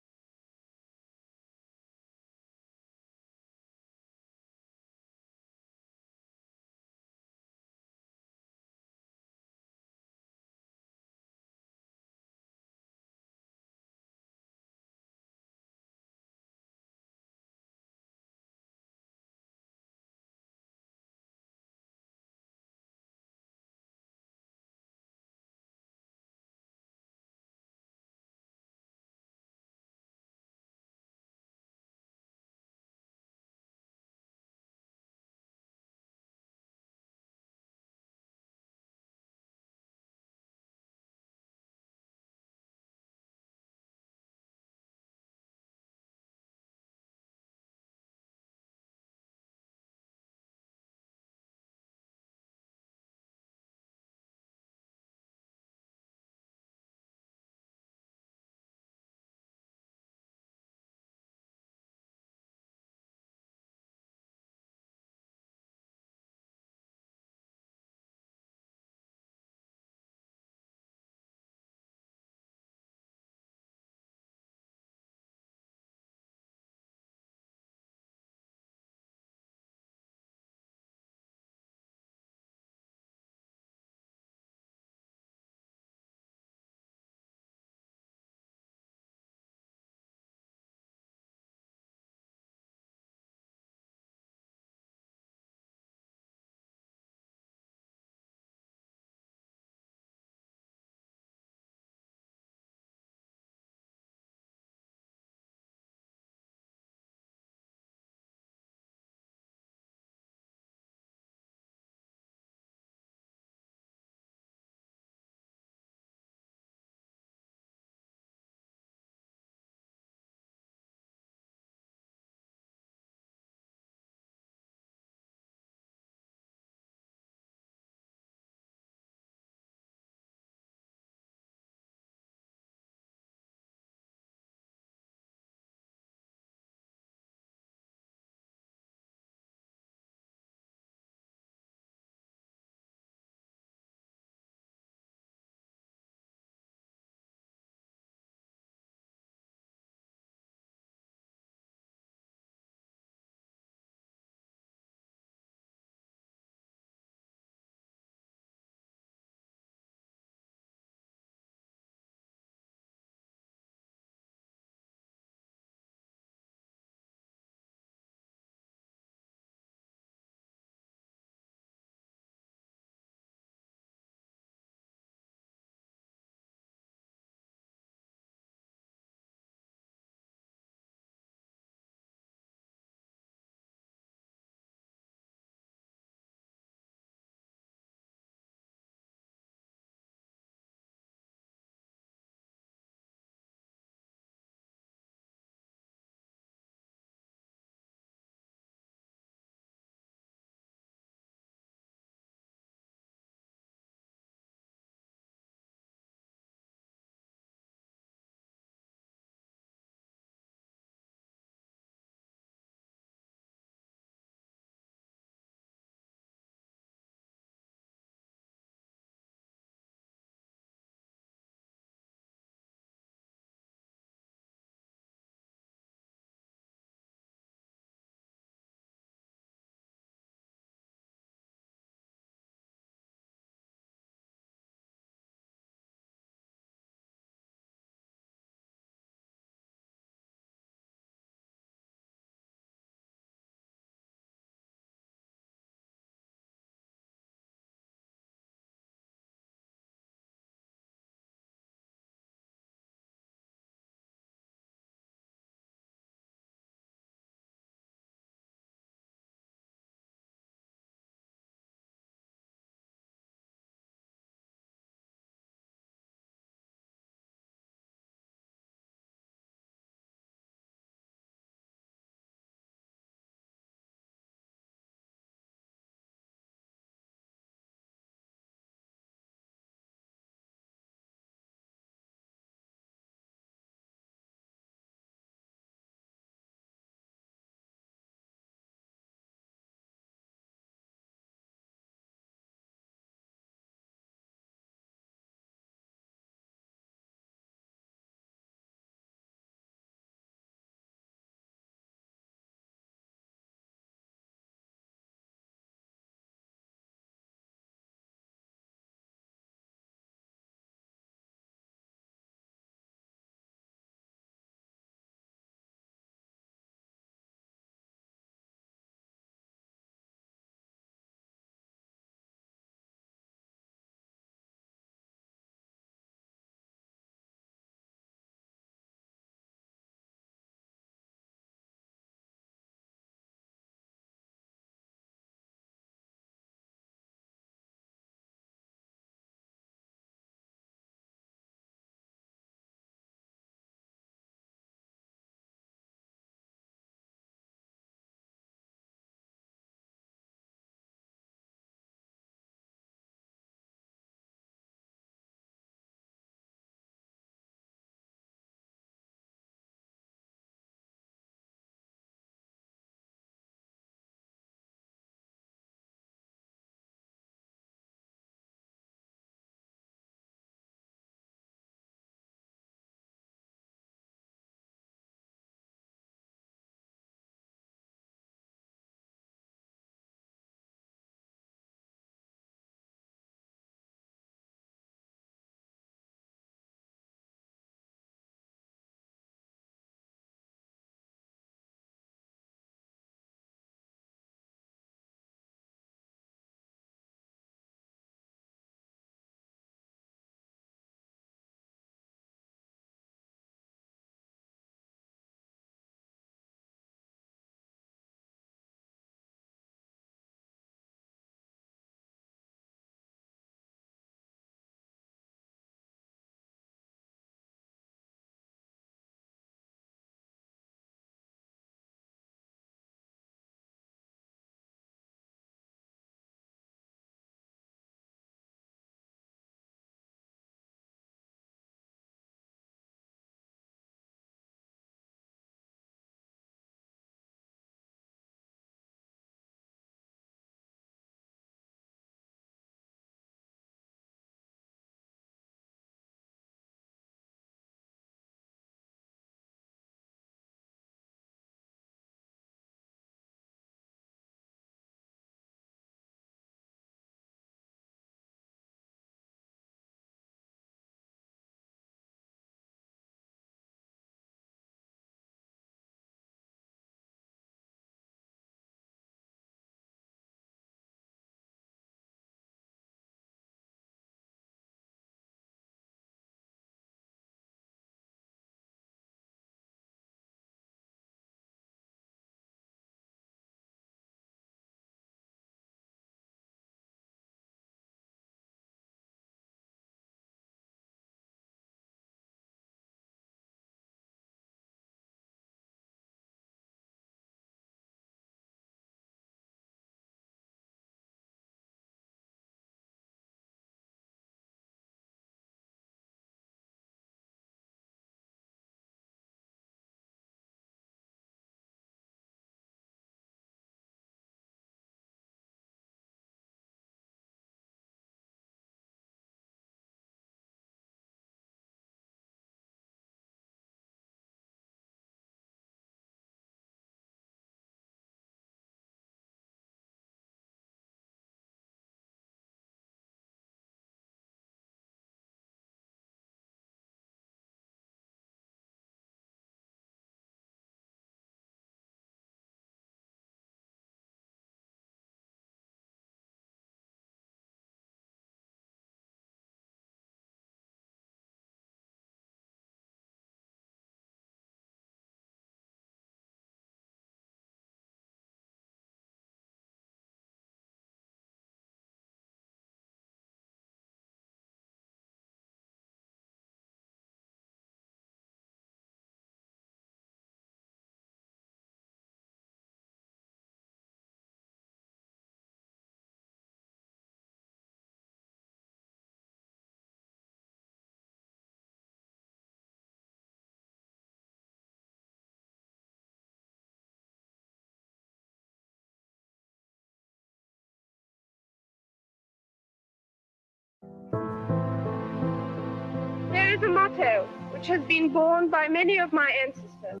motto, which has been borne by many of my ancestors.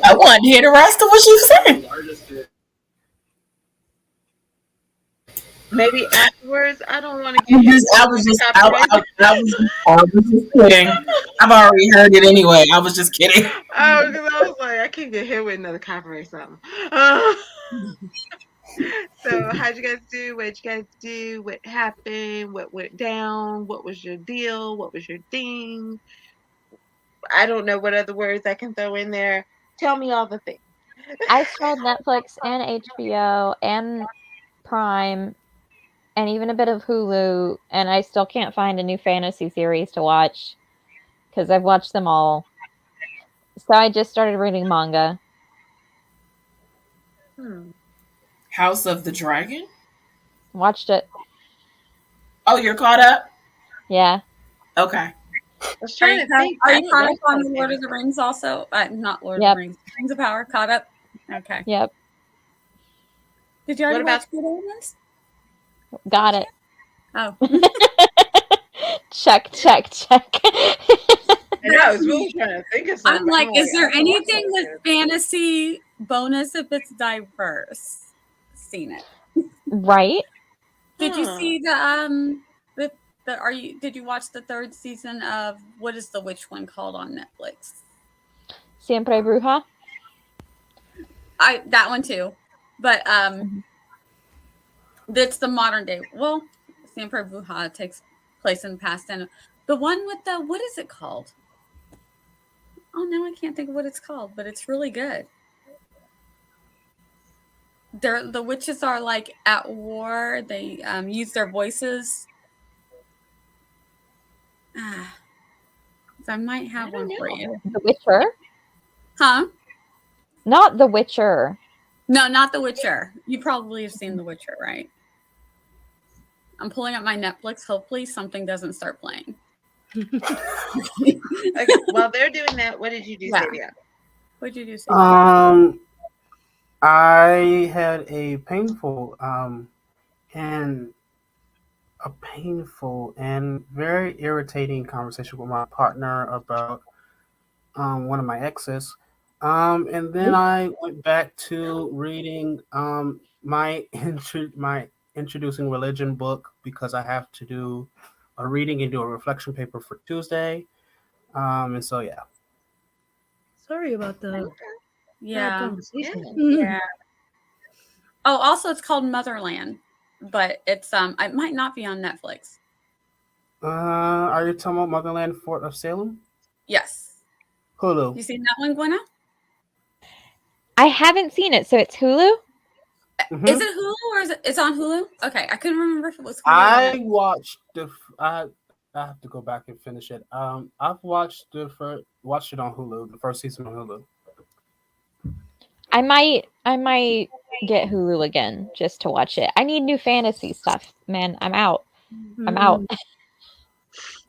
I wanted to hear the rest of what she was saying. Maybe afterwards. I don't want to give you. I was just kidding. I've already heard it anyway. I was just kidding. Oh, because I was like, I can't get hit with another copyright something. So, how'd you guys do? What'd you guys do? What happened? What went down? What was your deal? What was your thing? I don't know what other words I can throw in there. Tell me all the things. I installed Netflix and HBO and Prime and even a bit of Hulu, and I still can't find a new fantasy series to watch because I've watched them all. So I just started reading manga. House of the Dragon? Watched it. Oh, you're caught up? Yeah. Okay. I was trying to think. Are you caught up on the Lord of the Rings also? Not Lord of the Rings. Rings of Power. Caught up? Okay. Yep. Did you already watch Good Omens? Got it. Oh. check. And I was really trying to think of something. I'm like, is there anything with fantasy bonus if it's diverse? Seen it. Right. Did you see did you watch the third season of what is the witch one called on Netflix? Siempre Bruja? That one too. But that's the modern day. Well, Siempre Bruja takes place in the past, and the one with the what is it called? Oh no, I can't think of what it's called, but it's really good. The witches are like at war. They use their voices. So I might have one for you. The Witcher? Huh? Not The Witcher. No, not The Witcher. You probably have seen The Witcher, right? I'm pulling up my Netflix. Hopefully something doesn't start playing. Okay, while they're doing that, what did you do, Savia? What did you do, Savia? I had a painful and very irritating conversation with my partner about one of my exes. And then I went back to reading my introducing religion book because I have to do a reading and do a reflection paper for Tuesday. And so yeah. Sorry about the bad conversation. Yeah. Oh, also it's called Motherland, but it's it might not be on Netflix. Are you talking about Motherland Fort of Salem? Yes. Hulu. You seen that one, Gwynna? I haven't seen it, so it's Hulu? Mm-hmm. Is it Hulu or is it's on Hulu? Okay, I couldn't remember if it was Hulu. I watched I have to go back and finish it. I've watched it on Hulu, the first season on Hulu. I might get Hulu again just to watch it. I need new fantasy stuff, man. I'm out. I'm out.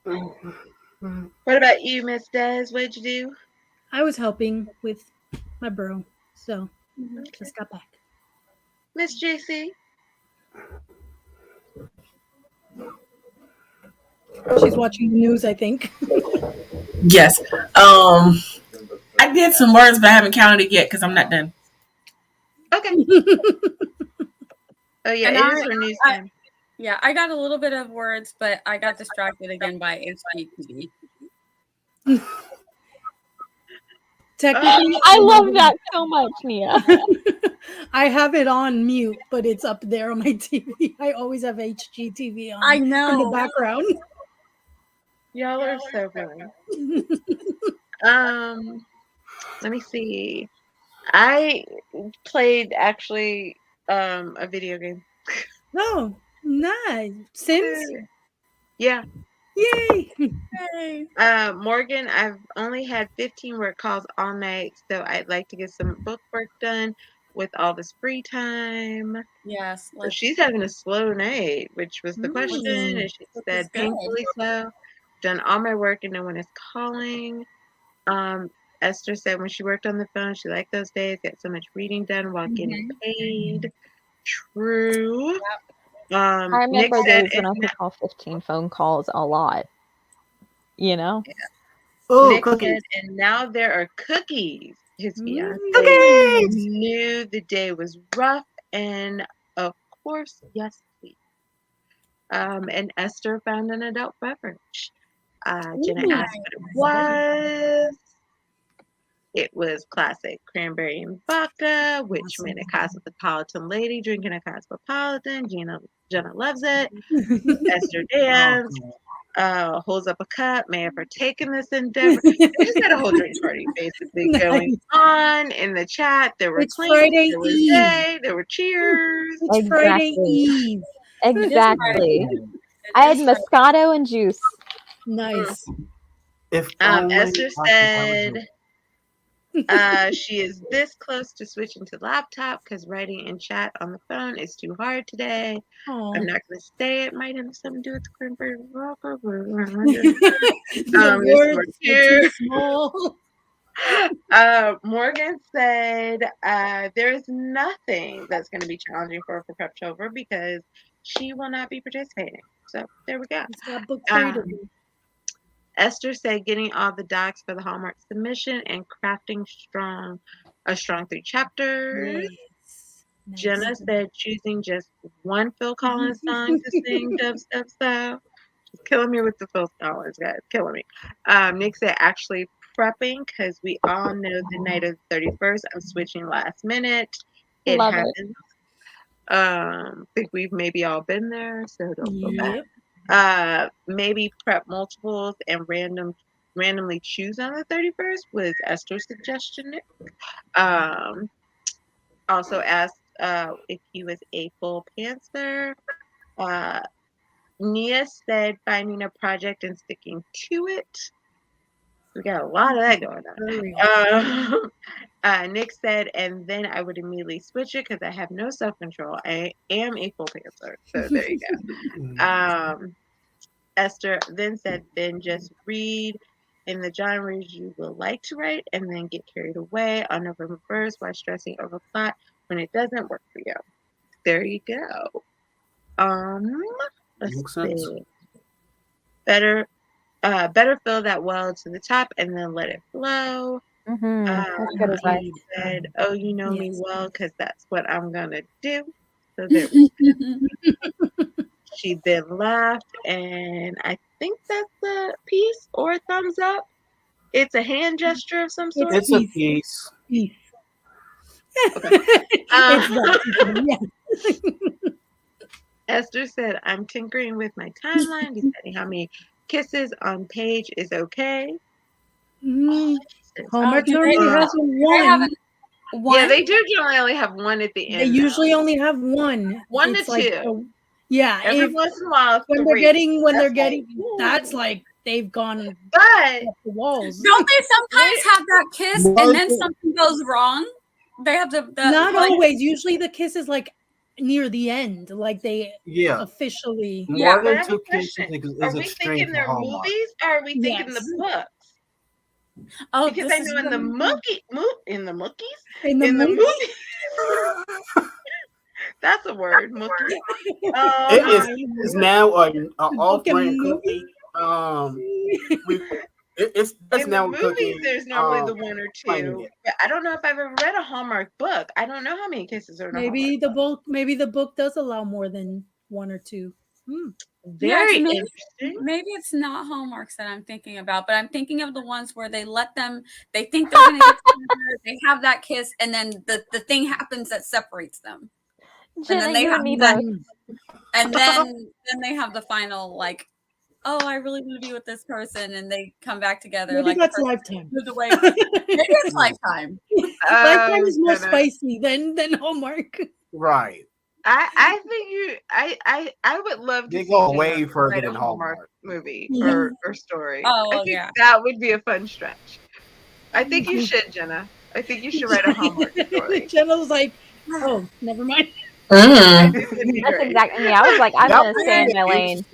What about you, Miss Des? What'd you do? I was helping with my bro, so just got back. Miss JC? She's watching the news, I think. Yes. I did some words, but I haven't counted it yet because I'm not done. Okay. Oh yeah, And it is her news time. Yeah, I got a little bit of words, but I got distracted again by HGTV. Technically, I love that so much, Nia. I have it on mute, but it's up there on my TV. I always have HGTV on. I know. In the background. Y'all are so funny. Let me see. I played actually a video game. Oh, nice. Sims? Yeah. Yay! Morgan, I've only had 15 work calls all night, so I'd like to get some book work done with all this free time. Yes. So she's having a slow night, which was the question, and she said painfully so. Done all my work and no one is calling. Esther said when she worked on the phone, she liked those days, got so much reading done while getting paid. True. I Nick remember said, days when I could call 15 phone calls a lot. You know? Oh, Nick cookies. said, and now there are cookies. His fiance Cookies! knew the day was rough, and of course, yes, please. And Esther found an adult beverage. Jenna Ooh. asked what it was. It was classic cranberry and vodka, which meant a cosmopolitan lady drinking a cosmopolitan. Jenna loves it. Esther danced. Holds up a cup. May have partaken this endeavor. They just had a whole drink party basically going on in the chat. There were It's clinks, Friday there was Eve. day, there were cheers. It's Friday Exactly. Eve. Exactly. It I had is Friday. Moscato and juice. Nice. If only Esther I could said have she is this close to switching to laptop because writing in chat on the phone is too hard today. Oh. I'm not going to say it might have something to do with the cranberry vodka. The There's words more are here. too small. Morgan said there's nothing that's going to be challenging for her for Preptober because she will not be participating. So there we go. It's got book freedom. Esther said getting all the docs for the Hallmark submission and crafting a strong 3 chapters. Nice. Nice. Jenna said choosing just one Phil Collins song to sing dubstep style. She's killing me with the Phil Collins, guys. Killing me. Nick said actually prepping because we all know the night of the 31st. I'm switching last minute. It Love happens. Think we've maybe all been there, so don't feel bad. Yep. Maybe prep multiples and randomly choose on the 31st was Esther's suggestion. Nick. Also asked if he was a full pantser. Nia said finding a project and sticking to it. We got a lot of that going on. Nick said, and then I would immediately switch it because I have no self-control. I am a full pantser. So there you go. Esther then said, then just read in the genres you will like to write and then get carried away on November 1st while stressing over plot when it doesn't work for you. There you go. Let's see. Better fill that well to the top and then let it flow. That's good advice. Said, oh, you know me well because that's what I'm gonna do. So there we go. She then laughed, and I think that's a piece or a thumbs up. It's a hand gesture of some sort. It's a piece. Okay. Yeah. Esther said, I'm tinkering with my timeline, deciding how many kisses on page is okay. Hallmark only has one. Yeah, they do generally only have one at the end. They usually only have one. One It's to like two. Yeah. Every once in a while, when they're getting, that's like they've gone but off the walls. Don't they sometimes have that kiss and then something goes wrong? They have the Not like, always. Usually the kiss is like near the end, like they officially. More than 2 kisses are is we extreme thinking for they're Hallmark. movies or are we thinking the books? Oh, because I know in the movie. That's a word, mookie. It is now an off-brand cookie. That's in now the cookie. movies, there's normally the one or two. But I don't know if I've ever read a Hallmark book. I don't know how many kisses are in a Maybe Hallmark maybe the book does allow more than one or two. Very maybe, interesting. Maybe it's not Hallmarks that I'm thinking about, but I'm thinking of the ones where they let them, they think they're going to get together, they have that kiss, and then the thing happens that separates them. Jenna, and then they you have and me that, both. and then they have the final, like, oh, I really want to be with this person, and they come back together. Maybe like that's Lifetime. Maybe it's Lifetime. Lifetime is more spicy than Hallmark. Right. I think I would love to go see way Jenna further write a than Hallmark movie Yeah. or story. Oh, I think yeah. that would be a fun stretch. I think you should, Jenna. I think you should write a Hallmark story. Jenna was like, "Oh, never mind." I think that'd be That's great. exactly me. I was like, I'm gonna stay in my lane.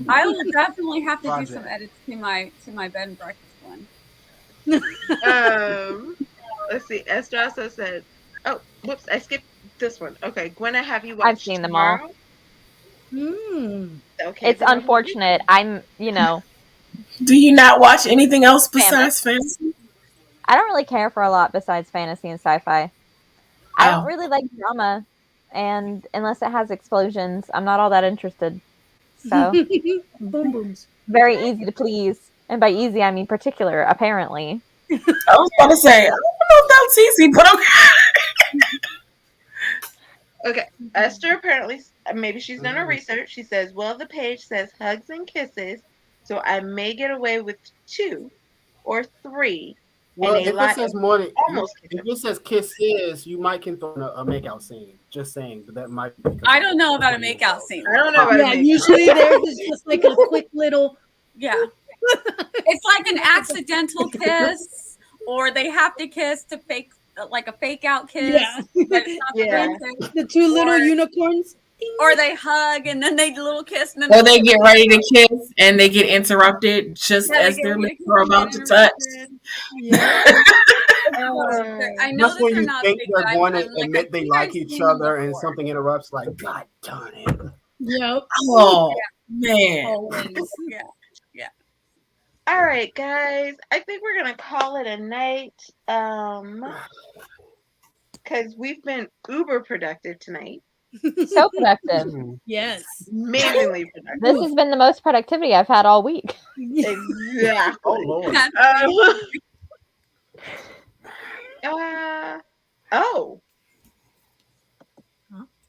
I will definitely have to do some edits to my bed and breakfast one. Let's see. Esther also said, "Oh, whoops! I skipped This one. Okay, Gwynna, have you watched I've seen them all. Tomorrow? Okay, It's then what about you? unfortunate. I'm, Do you not watch anything else besides fantasy? I don't really care for a lot besides fantasy and sci-fi. I don't Oh. really like drama, and unless it has explosions, I'm not all that interested. So, Boom booms. very easy to please. And by easy, I mean particular, apparently. I was going to say, I don't know if that was easy, but okay. Okay, Esther apparently, maybe she's done her research. She says, well, the page says hugs and kisses, so I may get away with 2 or 3. Well, and a if lot it says of more than almost if it says kisses, you might can throw in a makeout scene. Just saying, but that might. Be I don't know about a makeout scene. I don't know about Yeah, usually theirs is just like a quick little. Yeah. It's like an accidental kiss, or they have to kiss to fake, like a fake out kiss. Yeah. But it's not the real kiss. The 2 little unicorns. Or they hug and then they little kiss. And then or they get ready to kiss and they get interrupted just as their lips are about to touch. Yeah. I know That's that when they're you not think big, they're but going I'm to like, admit I they think like I've each seen them other, and before. something interrupts. Like, God darn it! Yep. Oh man. Always. Yeah. All right, guys. I think we're gonna call it a night. Because we've been uber productive tonight. So productive. Yes. Amazingly productive. This has been the most productivity I've had all week. Exactly. Oh Lord.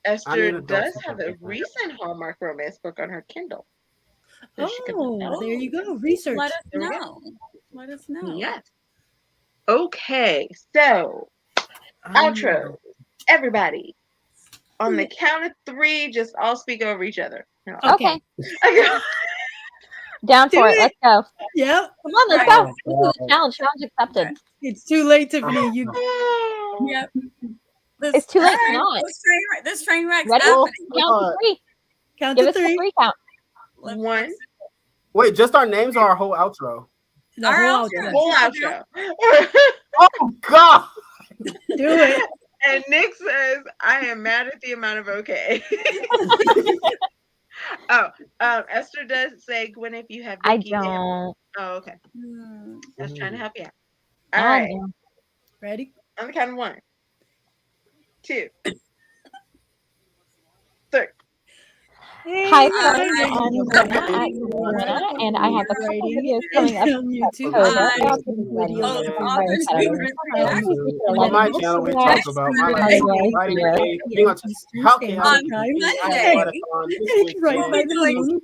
Esther does have a recent Hallmark romance book on her Kindle. So there you go. Research. Let us know. Let us know. Yes. Okay, so outro. Everybody, on the count of 3, just all speak over each other. Okay. Down for it. Let's go. Yep. Come on, let's go. This is a challenge. Challenge accepted. It's too late, Tiffany. You. Yep. It's too late to not. This train wreck's Ready? happening. Count to 3. Count Give to us 3. a 3 count. 1. Wait, just our names or our whole outro? The whole outro. Whole outro. Oh God! Do it. And Nick says, I am mad at the amount of okay. Esther does say, Gwen, if you have Vicky. I don't. Oh, okay. I was trying to help you out. I All right. know. Ready? On the count of 1, 2, 3. Hi, friends. I'm Gwynna at Gwynna, and I have a couple videos coming up on YouTube. On my channel, we talk about my life, writing, being on how can On Right by the moon.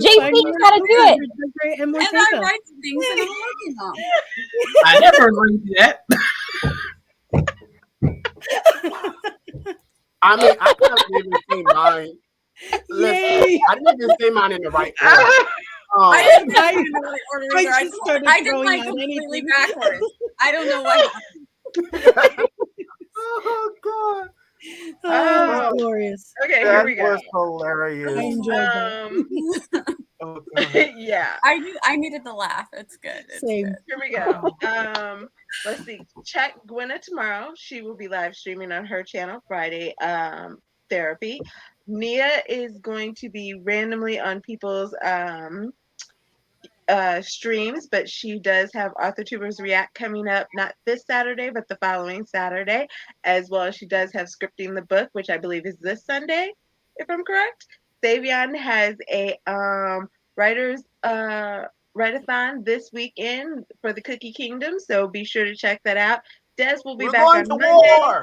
JC, you gotta do it. And I write things and I'm working on. I never agreed to that. I mean, I can't even say mine. Listen, I didn't even say mine in the right order. I didn't say in the right order either. I did throwing like out completely anything. backwards. I don't know what happened. Oh God! Oh, glorious. Okay, That here we go. was hilarious. I enjoyed that. Oh, God. Yeah. I needed to laugh. It's good. It's Same. good. Here we go. Let's see. Check Gwynna tomorrow. She will be live streaming on her channel Friday. Therapy. Nia is going to be randomly on people's streams, but she does have AuthorTubers React coming up, not this Saturday, but the following Saturday, as well as she does have Scripting the Book, which I believe is this Sunday, if I'm correct. Savion has a writers write-a-thon this weekend for the Cookie Kingdom, so be sure to check that out. Des will be back on Monday. War.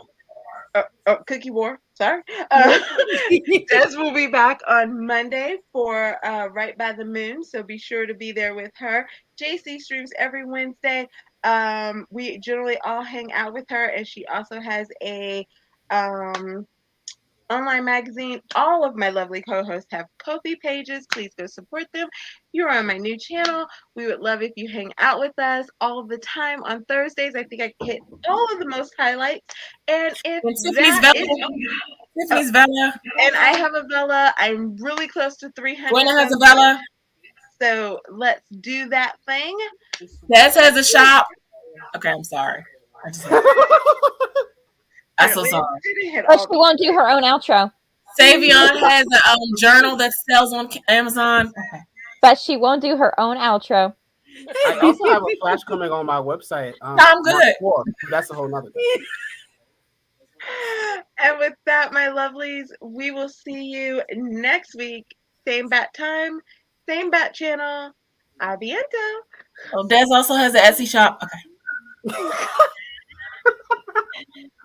Cookie War, sorry. Des will be back on Monday for Right by the Moon, so be sure to be there with her. JC streams every Wednesday. We generally all hang out with her, and she also has a online magazine. All of my lovely co-hosts have Ko-fi pages. Please go support them. You're on my new channel. We would love if you hang out with us all the time on Thursdays. I think I hit all of the most highlights. And if Tiffany's Vella. And I have a Vella. I'm really close to 300. Gwynna has a Vella. So let's do that thing. Des has a shop. Okay, I'm sorry. I just I so sorry. But she won't do her own outro. Savion has a journal that sells on Amazon. Okay. But she won't do her own outro. I also have a flash coming on my website. I'm good. That's a whole nother thing. And with that, my lovelies, we will see you next week. Same bat time, same bat channel. Aviento. Oh, Des also has an Etsy shop. Okay.